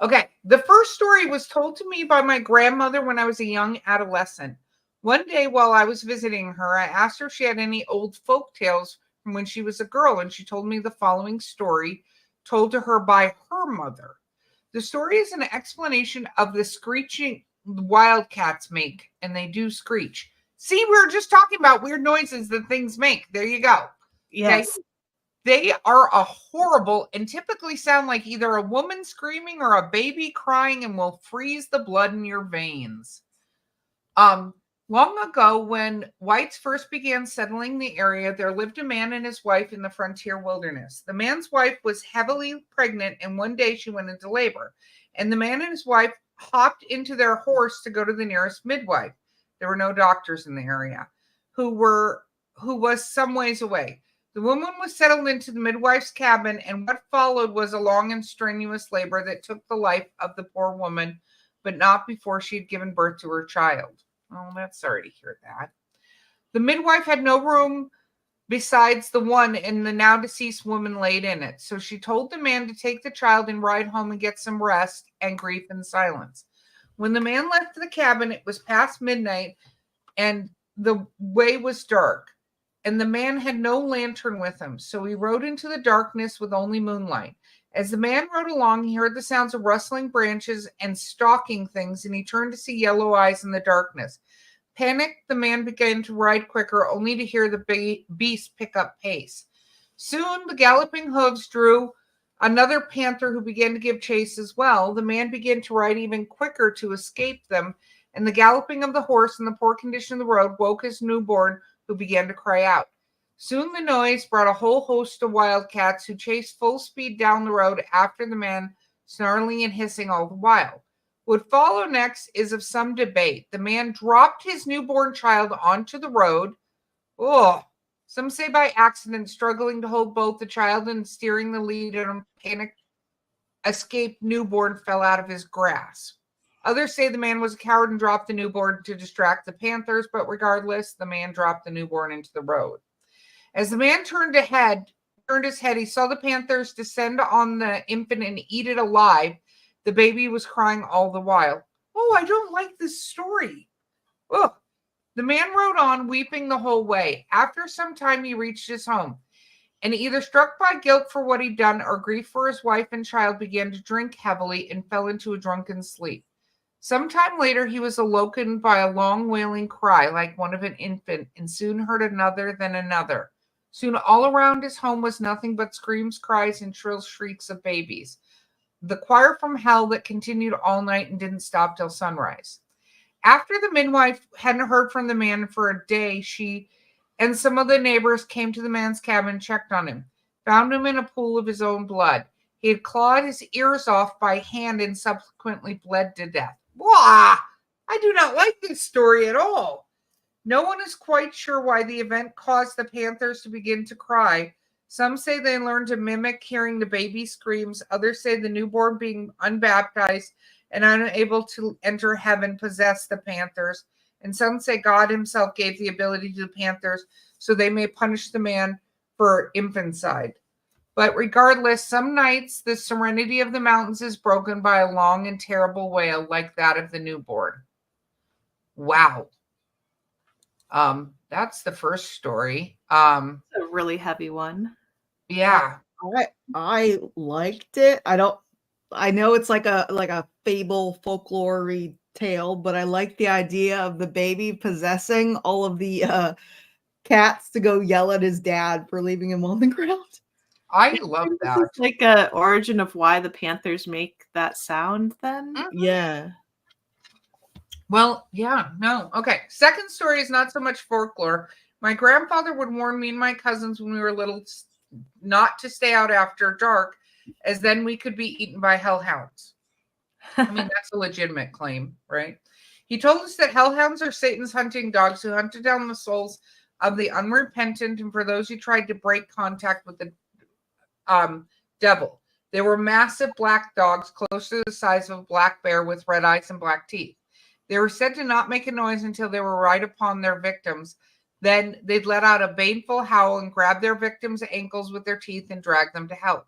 okay, the first story was told to me by my grandmother when I was a young adolescent. One day while I was visiting her, I asked her if she had any old folk tales from when she was a girl, and she told me the following story told to her by her mother. The story is an explanation of the screeching wildcats make, and they do screech. See, we were just talking about weird noises that things make. There you go. Yes. Okay? They are a horrible and typically sound like either a woman screaming or a baby crying and will freeze the blood in your veins. Long ago, when whites first began settling the area, there lived a man and his wife in the frontier wilderness. The man's wife was heavily pregnant, and one day she went into labor. And the man and his wife hopped into their horse to go to the nearest midwife. There were no doctors in the area, who was some ways away. The woman was settled into the midwife's cabin, and what followed was a long and strenuous labor that took the life of the poor woman, but not before she had given birth to her child. Oh, that's sorry to hear that. The midwife had no room besides the one and the now deceased woman laid in it. So she told the man to take the child and ride home and get some rest and grief in silence. When the man left the cabin, it was past midnight and the way was dark. And the man had no lantern with him. So he rode into the darkness with only moonlight. As the man rode along, he heard the sounds of rustling branches and stalking things, and he turned to see yellow eyes in the darkness. Panicked, the man began to ride quicker, only to hear the beast pick up pace. Soon, the galloping hooves drew another panther who began to give chase as well. The man began to ride even quicker to escape them, and the galloping of the horse and the poor condition of the road woke his newborn, who began to cry out. Soon the noise brought a whole host of wildcats who chased full speed down the road after the man, snarling and hissing all the while. What followed next is of some debate. The man dropped his newborn child onto the road. Oh, some say by accident, struggling to hold both the child and steering the lead in a panic. Escaped newborn fell out of his grasp. Others say the man was a coward and dropped the newborn to distract the panthers, but regardless, the man dropped the newborn into the road. As the man turned his head, he saw the panthers descend on the infant and eat it alive. The baby was crying all the while. Oh, I don't like this story. Oh, the man rode on, weeping the whole way. After some time, he reached his home, and either struck by guilt for what he'd done or grief for his wife and child, began to drink heavily and fell into a drunken sleep. Some time later, he was awoken by a long wailing cry like one of an infant, and soon heard another, then another. Soon all around his home was nothing but screams, cries, and shrill shrieks of babies. The choir from hell that continued all night and didn't stop till sunrise. After the midwife hadn't heard from the man for a day, she and some of the neighbors came to the man's cabin, checked on him, found him in a pool of his own blood. He had clawed his ears off by hand and subsequently bled to death. Wah! I do not like this story at all. No one is quite sure why the event caused the panthers to begin to cry. Some say they learned to mimic hearing the baby screams. Others say the newborn, being unbaptized and unable to enter heaven, possessed the panthers. And some say God himself gave the ability to the panthers so they may punish the man for infanticide. But regardless, some nights the serenity of the mountains is broken by a long and terrible wail like that of the newborn. Wow. That's the first story. A really heavy one. Yeah. I liked it. I know it's like a fable folklore tale, but I like the idea of the baby possessing all of the cats to go yell at his dad for leaving him on the ground. I love that. It's like a origin of why the panthers make that sound then. Yeah. Well, yeah, no. Okay. Second story is not so much folklore. My grandfather would warn me and my cousins when we were little not to stay out after dark, as then we could be eaten by hellhounds. I mean, that's a legitimate claim, right? He told us that hellhounds are Satan's hunting dogs who hunted down the souls of the unrepentant and for those who tried to break contact with the devil. They were massive black dogs close to the size of a black bear with red eyes and black teeth. They were said to not make a noise until they were right upon their victims. Then they'd let out a baneful howl and grab their victims' ankles with their teeth and drag them to hell.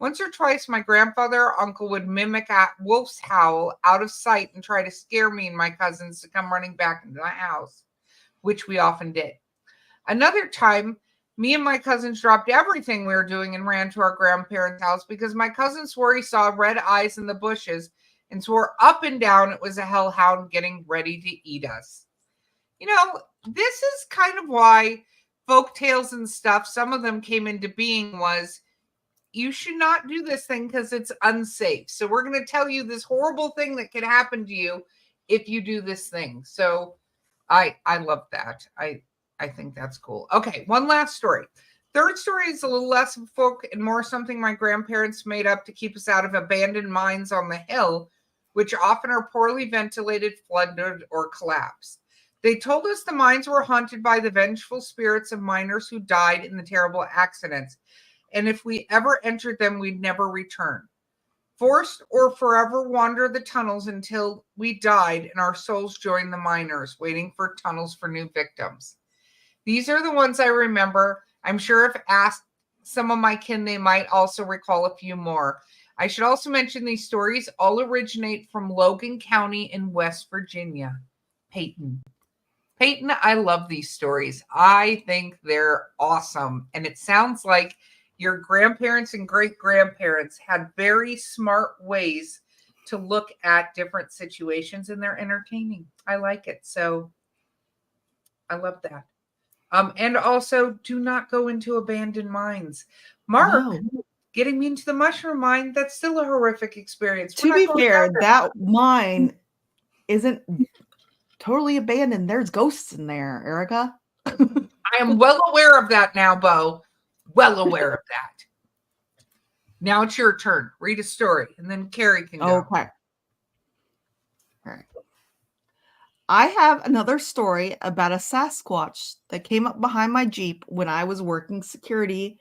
Once or twice, my grandfather or uncle would mimic a wolf's howl out of sight and try to scare me and my cousins to come running back into the house, which we often did. Another time, me and my cousins dropped everything we were doing and ran to our grandparents' house because my cousin swore he saw red eyes in the bushes and swore up and down it was a hellhound getting ready to eat us. You know, this is kind of why folk tales and stuff, some of them came into being, was you should not do this thing because it's unsafe. So we're going to tell you this horrible thing that could happen to you if you do this thing. So I love that. I think that's cool. Okay, one last story. Third story is a little less of folk and more something my grandparents made up to keep us out of abandoned mines on the hill, which often are poorly ventilated, flooded, or collapsed. They told us the mines were haunted by the vengeful spirits of miners who died in the terrible accidents, and if we ever entered them, we'd never return. Forced or forever wander the tunnels until we died and our souls joined the miners, waiting for tunnels for new victims. These are the ones I remember. I'm sure if asked some of my kin, they might also recall a few more. I should also mention these stories all originate from Logan County in West Virginia. Peyton, I love these stories. I think they're awesome. And it sounds like your grandparents and great-grandparents had very smart ways to look at different situations, and they're entertaining. I like it. So I love that. And also, do not go into abandoned mines. Mark, getting me into the mushroom mine, that's still a horrific experience. To be fair, that mine isn't totally abandoned. There's ghosts in there, Erica. I am well aware of that now, Bo. Well aware of that. Now it's your turn. Read a story, and then Carrie can go. Okay. All right. I have another story about a Sasquatch that came up behind my Jeep when I was working security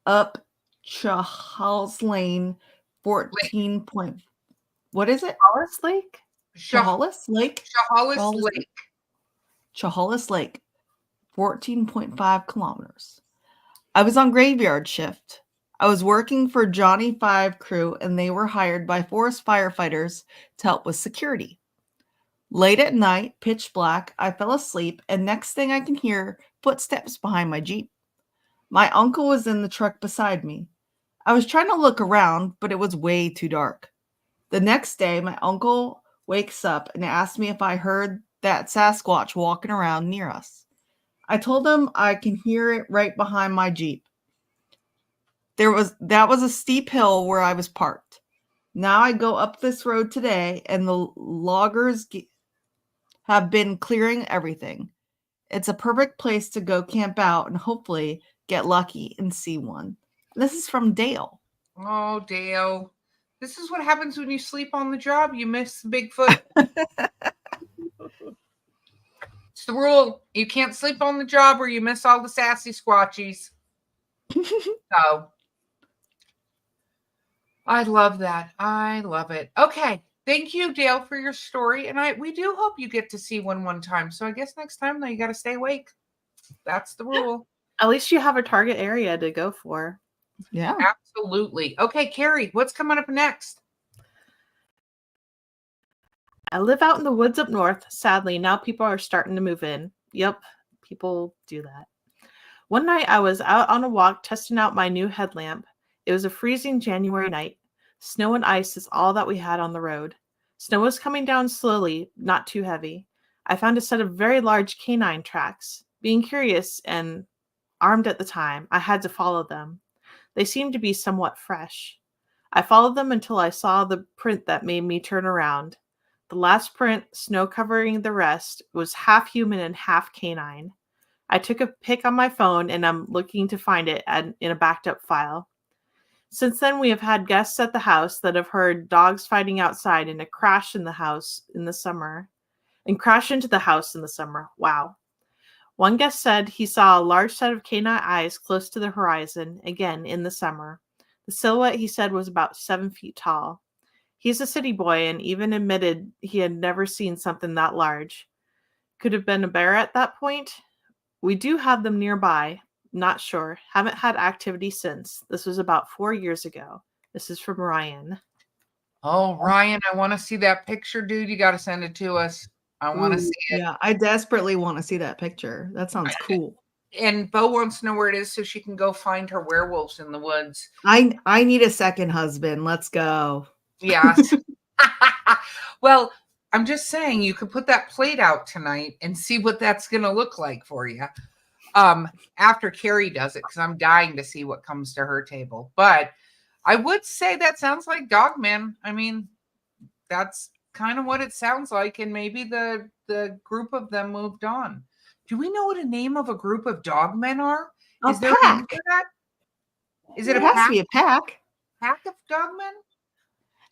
up Chehalis Lane, 14 point. What is it? Chehalis Lake? Chehalis Lake? Chehalis Lake. Chehalis Lake, 14.5 kilometers. I was on graveyard shift. I was working for Johnny 5 crew, and they were hired by forest firefighters to help with security. Late at night, pitch black, I fell asleep, and next thing I can hear, footsteps behind my Jeep. My uncle was in the truck beside me. I was trying to look around, but it was way too dark. The next day, my uncle wakes up and asks me if I heard that Sasquatch walking around near us. I told him I can hear it right behind my Jeep. That was a steep hill where I was parked. Now I go up this road today, and the loggers have been clearing everything. It's a perfect place to go camp out and hopefully get lucky and see one. This is from Dale. Oh, Dale. This is what happens when you sleep on the job. You miss Bigfoot. It's the rule. You can't sleep on the job or you miss all the sassy squatchies. So I love that. I love it. Okay. Thank you, Dale, for your story. And we do hope you get to see one time. So I guess next time, though, you got to stay awake. That's the rule. At least you have a target area to go for. Yeah. Absolutely. Okay, Carrie, what's coming up next? I live out in the woods up north. Sadly, now people are starting to move in. Yep, people do that. One night I was out on a walk testing out my new headlamp. It was a freezing January night. Snow and ice is all that we had on the road. Snow was coming down slowly, not too heavy. I found a set of very large canine tracks. Being curious and armed at the time, I had to follow them. They seemed to be somewhat fresh. I followed them until I saw the print that made me turn around. The last print, snow covering the rest, was half human and half canine. I took a pic on my phone and I'm looking to find it in a backed up file. Since then, we have had guests at the house that have heard dogs fighting outside and a crash in the house in the summer. And crash into the house in the summer. Wow. One guest said he saw a large set of canine eyes close to the horizon, again in the summer. The silhouette, he said, was about 7 feet tall. He's a city boy and even admitted he had never seen something that large. Could have been a bear at that point? We do have them nearby. Not sure. Haven't had activity since. This was about 4 years ago. This is from Ryan. Oh, Ryan, I want to see that picture, dude. You got to send it to us. I want to see it. Yeah, I desperately want to see that picture. That sounds cool. And Bo wants to know where it is so she can go find her werewolves in the woods. I need a second husband. Let's go. Yes. Well, I'm just saying you could put that plate out tonight and see what that's going to look like for you. After Carrie does it, because I'm dying to see what comes to her table. But I would say that sounds like Dogman. I mean, that's kind of what it sounds like, and maybe the group of them moved on. Do we know what a name of a group of dogmen are? A Is there a name pack. for that? Is it It a has to pack, be a pack. pack of dogmen?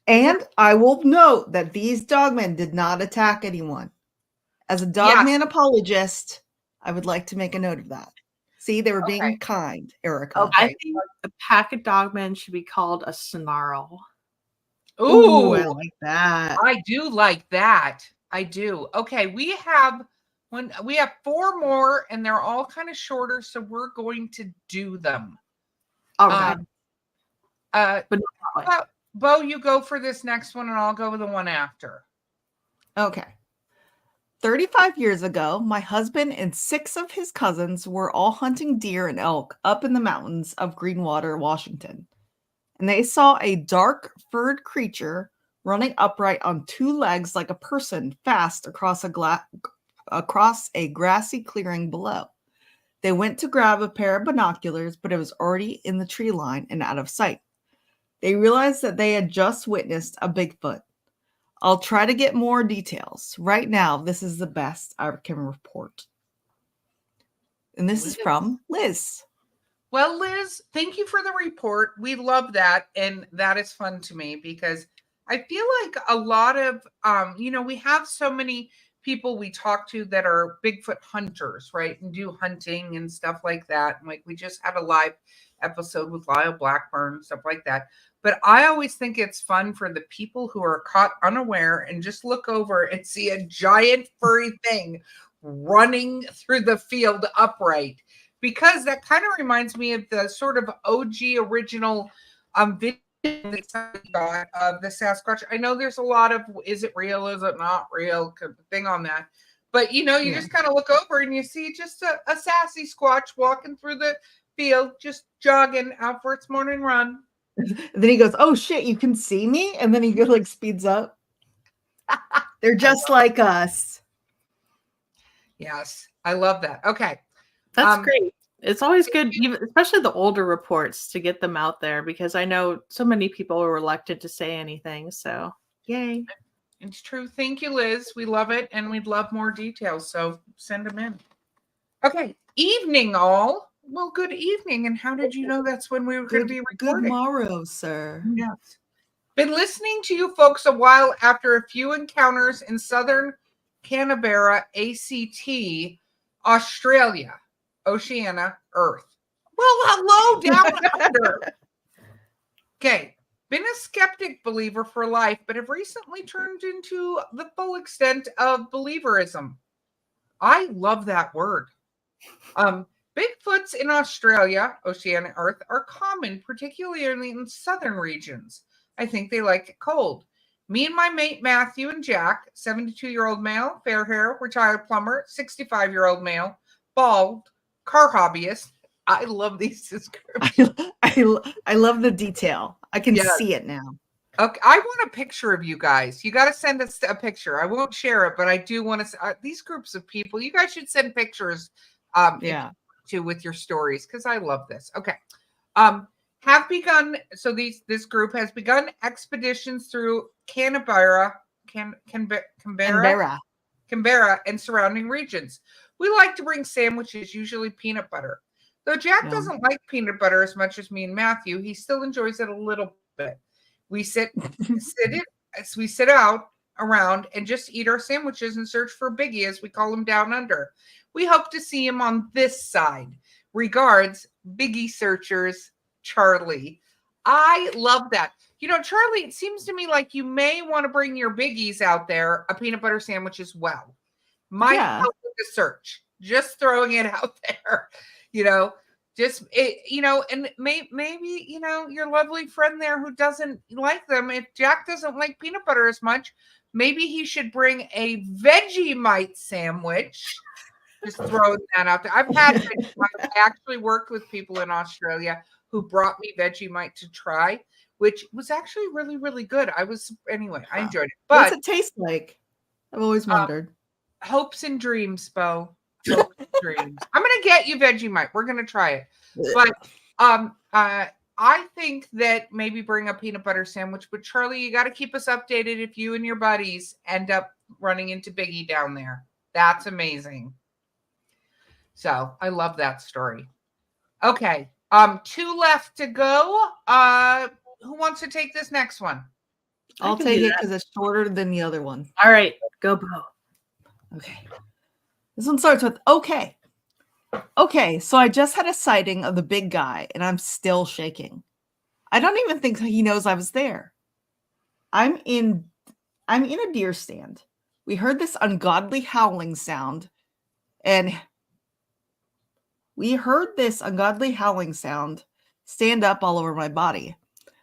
And I will note that these dogmen did not attack anyone. As a Yes. dogman apologist, I would like to make a note of that. See, they were being Okay. kind, Erica. Okay. I think a pack of dogmen should be called a snarl. Ooh, I Ooh, like that. I do like that. I do. Okay, we have 4 more, and they're all kind of shorter, so we're going to do them. All right. But But not that way. Bo, you go for this next one, and I'll go with the one after. Okay. 35 years ago, my husband and 6 of his cousins were all hunting deer and elk up in the mountains of Greenwater, Washington. And they saw a dark furred creature running upright on 2 legs like a person fast across a grassy clearing below. They went to grab a pair of binoculars, but it was already in the tree line and out of sight. They realized that they had just witnessed a Bigfoot. I'll try to get more details. Right now, this is the best I can report. And this is from Liz. Well, Liz, thank you for the report. We love that, and that is fun to me because I feel like a lot of we have so many people we talk to that are Bigfoot hunters, right? And do hunting and stuff like that. And like we just had a live episode with Lyle Blackburn, stuff like that. But I always think it's fun for the people who are caught unaware and just look over and see a giant furry thing running through the field upright. Because that kind of reminds me of the sort of OG original video that somebody got of the Sasquatch. I know there's a lot of is it real, is it not real thing on that. But you just kind of look over and you see just a sassy squatch walking through the field, just jogging out for its morning run. And then he goes, "Oh shit, you can see me?" And then he like speeds up. They're just like us. Yes, I love that. Okay. That's great. It's always good, especially the older reports, to get them out there because I know so many people are reluctant to say anything. So, yay. It's true. Thank you, Liz. We love it, and we'd love more details, so send them in. Okay. Evening, all. Well, good evening. And how did you know that's when we were going to be recording? Good morrow, sir. Yes. Been listening to you folks a while after a few encounters in southern Canberra, ACT, Australia, Oceania, Earth. Well, hello down under. Okay. Been a skeptic believer for life, but have recently turned into the full extent of believerism. I love that word. Bigfoots in Australia, Oceania, Earth, are common, particularly in southern regions. I think they like it cold. Me and my mate Matthew and Jack, 72-year-old male, fair hair, retired plumber, 65-year-old male, bald, car hobbyist. I love these descriptions. I love the detail. I can see it now. Okay, I want a picture of you guys. You got to send us a picture. I won't share it, but I do want to. These groups of people, you guys should send pictures. With your stories because I love this. Okay, have begun. So this group has begun expeditions through Canberra, and surrounding regions. We like to bring sandwiches, usually peanut butter. Though Jack doesn't like peanut butter as much as me and Matthew, he still enjoys it a little bit. We sit out around and just eat our sandwiches and search for Biggie, as we call him down under. We hope to see him on this side. Regards, Biggie searchers, Charlie. I love that. Charlie, it seems to me like you may want to bring your Biggies out there, a peanut butter sandwich as well. Might help with the search. Just throwing it out there. And maybe, your lovely friend there who doesn't like them, if Jack doesn't like peanut butter as much, maybe he should bring a Vegemite sandwich. Just throwing that out there. I've had Vegemite. I actually worked with people in Australia who brought me Vegemite to try. which was actually really, really good. I enjoyed it. What's But it taste like? I've always wondered. hopes and dreams, Bo. Hopes and dreams. I'm gonna get you Vegemite. We're gonna try it. But I think that maybe bring a peanut butter sandwich. But Charlie, you got to keep us updated if you and your buddies end up running into Biggie down there. That's amazing. So I love that story. Okay. 2 left to go. Who wants to take this next one? I'll can take do it that. because it's shorter than the other one. All right, go Bo. Okay. This one starts with okay. Okay, so I just had a sighting of the big guy and I'm still shaking. I don't even think he knows I was there. I'm in a deer stand. We heard this ungodly howling sound stand up all over my body.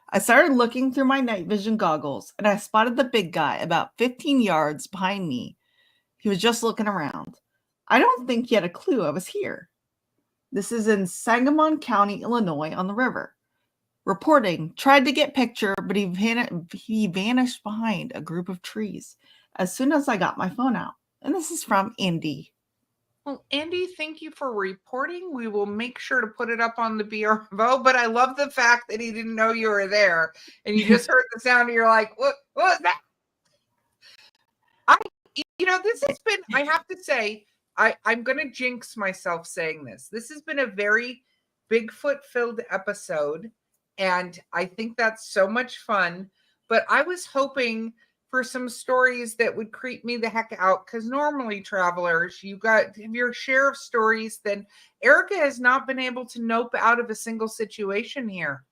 I started looking through my night vision goggles and I spotted the big guy about 15 yards behind me. He was just looking around. I don't think he had a clue I was here. This is in Sangamon County, Illinois, on the river. Reporting, tried to get picture, but he vanished behind a group of trees as soon as I got my phone out. And this is from Andy. Well, Andy, thank you for reporting. We will make sure to put it up on the BRVO, but I love the fact that he didn't know you were there and you just heard the sound and you're like, what was that? This has been, I have to say, I'm going to jinx myself saying this. This has been a very Bigfoot-filled episode, and I think that's so much fun. But I was hoping for some stories that would creep me the heck out, because normally, travelers, you got your share of stories. Then Erica has not been able to nope out of a single situation here.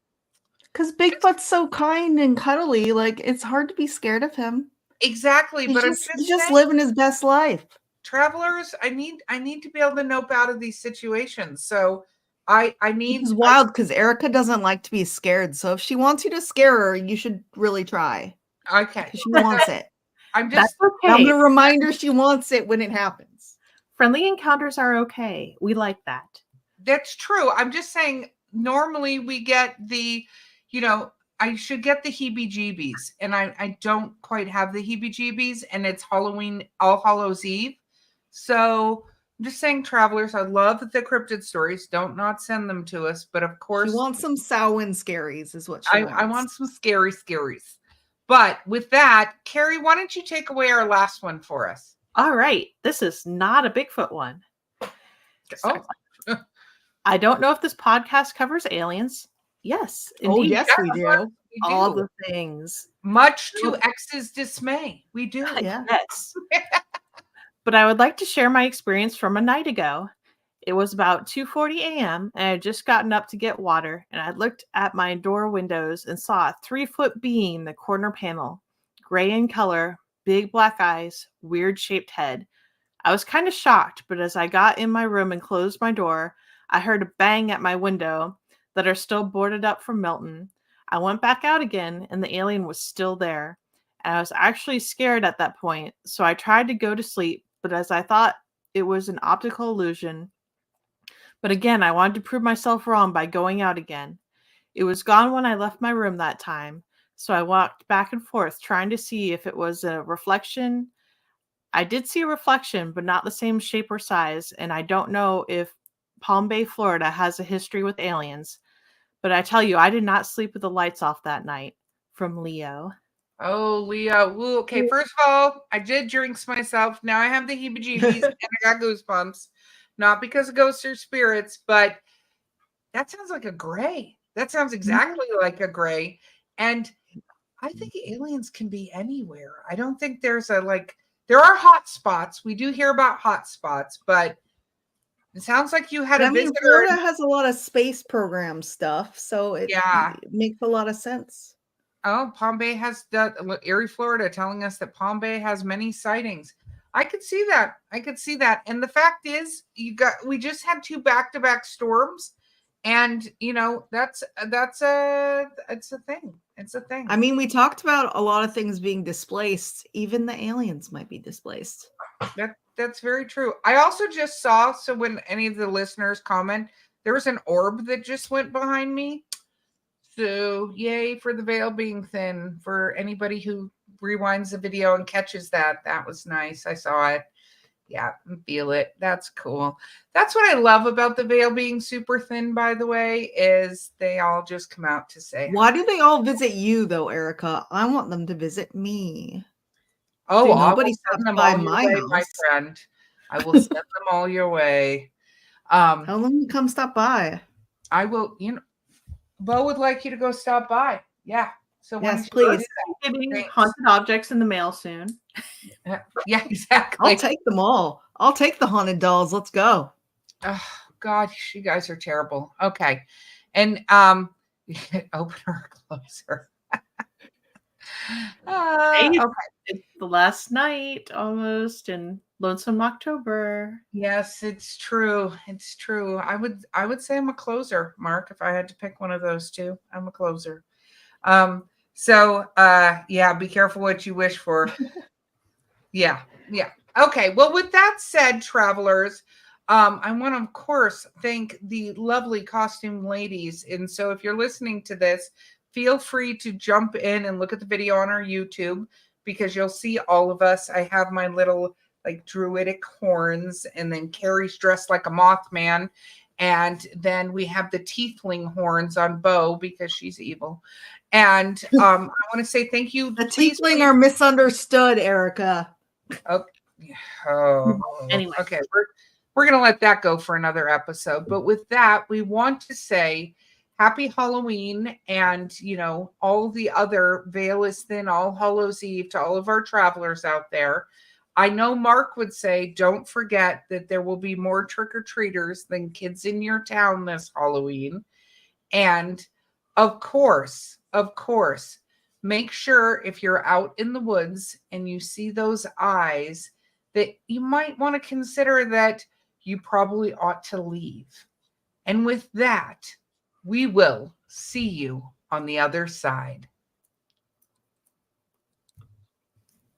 Because Bigfoot's so kind and cuddly, like it's hard to be scared of him. Exactly, but He's I'm just saying, living his best life. travelers, I need to be able to nope out of these situations. So I need. It's wild because Erica doesn't like to be scared. So if she wants you to scare her, you should really try. Okay, She wants it. I'm That's just okay. I'm gonna remind her she wants it when it happens. Friendly encounters are okay. We like that. That's true. I'm just saying. Normally, we get the, I should get the heebie-jeebies, and I don't quite have the heebie-jeebies, and it's Halloween, All Hallows Eve. So I'm just saying, travelers, I love the cryptid stories. Don't not send them to us, but of course, She wants some Samhain scaries, is what she wants. I want some scary scaries. But with that, Carrie, why don't you take away our last one for us? All right, this is not a Bigfoot one. Oh, I don't know if this podcast covers aliens. Yes, Oh, indeed. yes, we do. we All do. the things. Much to X's dismay, we do. Yeah. Yes. But I would like to share my experience from a night ago. It was about 2:40 a.m. and I had just gotten up to get water, and I looked at my door windows and saw a 3-foot being in the corner panel, gray in color, big black eyes, weird shaped head. I was kind of shocked, but as I got in my room and closed my door, I heard a bang at my window that are still boarded up from Milton. I went back out again, and the alien was still there. And I was actually scared at that point, so I tried to go to sleep, but as I thought it was an optical illusion. But again, I wanted to prove myself wrong by going out again. It was gone when I left my room that time, so I walked back and forth trying to see if it was a reflection. I did see a reflection, but not the same shape or size, and I don't know if Palm Bay, Florida has a history with aliens. But I tell you, I did not sleep with the lights off that night. From Leo. Oh, Leo. Ooh, okay, first of all, I did drinks myself. Now I have the heebie-jeebies and I got goosebumps. Not because of ghosts or spirits, but that sounds like a gray. That sounds exactly like a gray. And I think aliens can be anywhere. I don't think there's there are hot spots. We do hear about hot spots, but it sounds like you had a visitor. Florida has a lot of space program stuff, so it makes a lot of sense. Oh, Palm Bay has Eerie, Florida, telling us that Palm Bay has many sightings. I could see that. And the fact is, we just had 2 back-to-back storms, and it's a thing. It's a thing. I mean, we talked about a lot of things being displaced. Even the aliens might be displaced. That's very true. I also just saw, so when any of the listeners comment, there was an orb that just went behind me. So yay for the veil being thin. For anybody who rewinds the video and catches that, that was nice. I saw it. Yeah, feel it. That's cool. That's what I love about the veil being super thin, by the way, is they all just come out to say, Why do they all visit you though, Erica? I want them to visit me. oh, Dude, I will nobody send stops them by all your my way, my house. friend. I will send them all your way. Tell them to come stop by. I will, Bo would like you to go stop by. Yeah. So why Yes, don't you go please. do Getting Thanks. haunted objects in the mail soon. that? Yeah, exactly. I'll take them all. I'll take the haunted dolls. Let's go. Oh God, you guys are terrible. Okay. And opener, closer. Hey, Okay. it's the last night almost in Lonesome October. Yes, it's true. It's true. I would say I'm a closer, Mark, if I had to pick one of those two. I'm a closer. So yeah, be careful what you wish for. Yeah. Okay. Well, with that said, travelers, I want to, of course, thank the lovely costume ladies. And so if you're listening to this, feel free to jump in and look at the video on our YouTube because you'll see all of us. I have my little like druidic horns, and then Carrie's dressed like a Mothman. And then we have the tiefling horns on Bo because she's evil. And I want to say thank you. The tiefling are misunderstood, Erica. Oh, Anyway. okay. We're gonna let that go for another episode. But with that, we want to say happy Halloween, and all the other veil is thin, all Hallows Eve to all of our travelers out there. I know Mark would say, don't forget that there will be more trick-or-treaters than kids in your town this Halloween. And of course, make sure if you're out in the woods and you see those eyes that you might want to consider that you probably ought to leave. And with that, we will see you on the other side.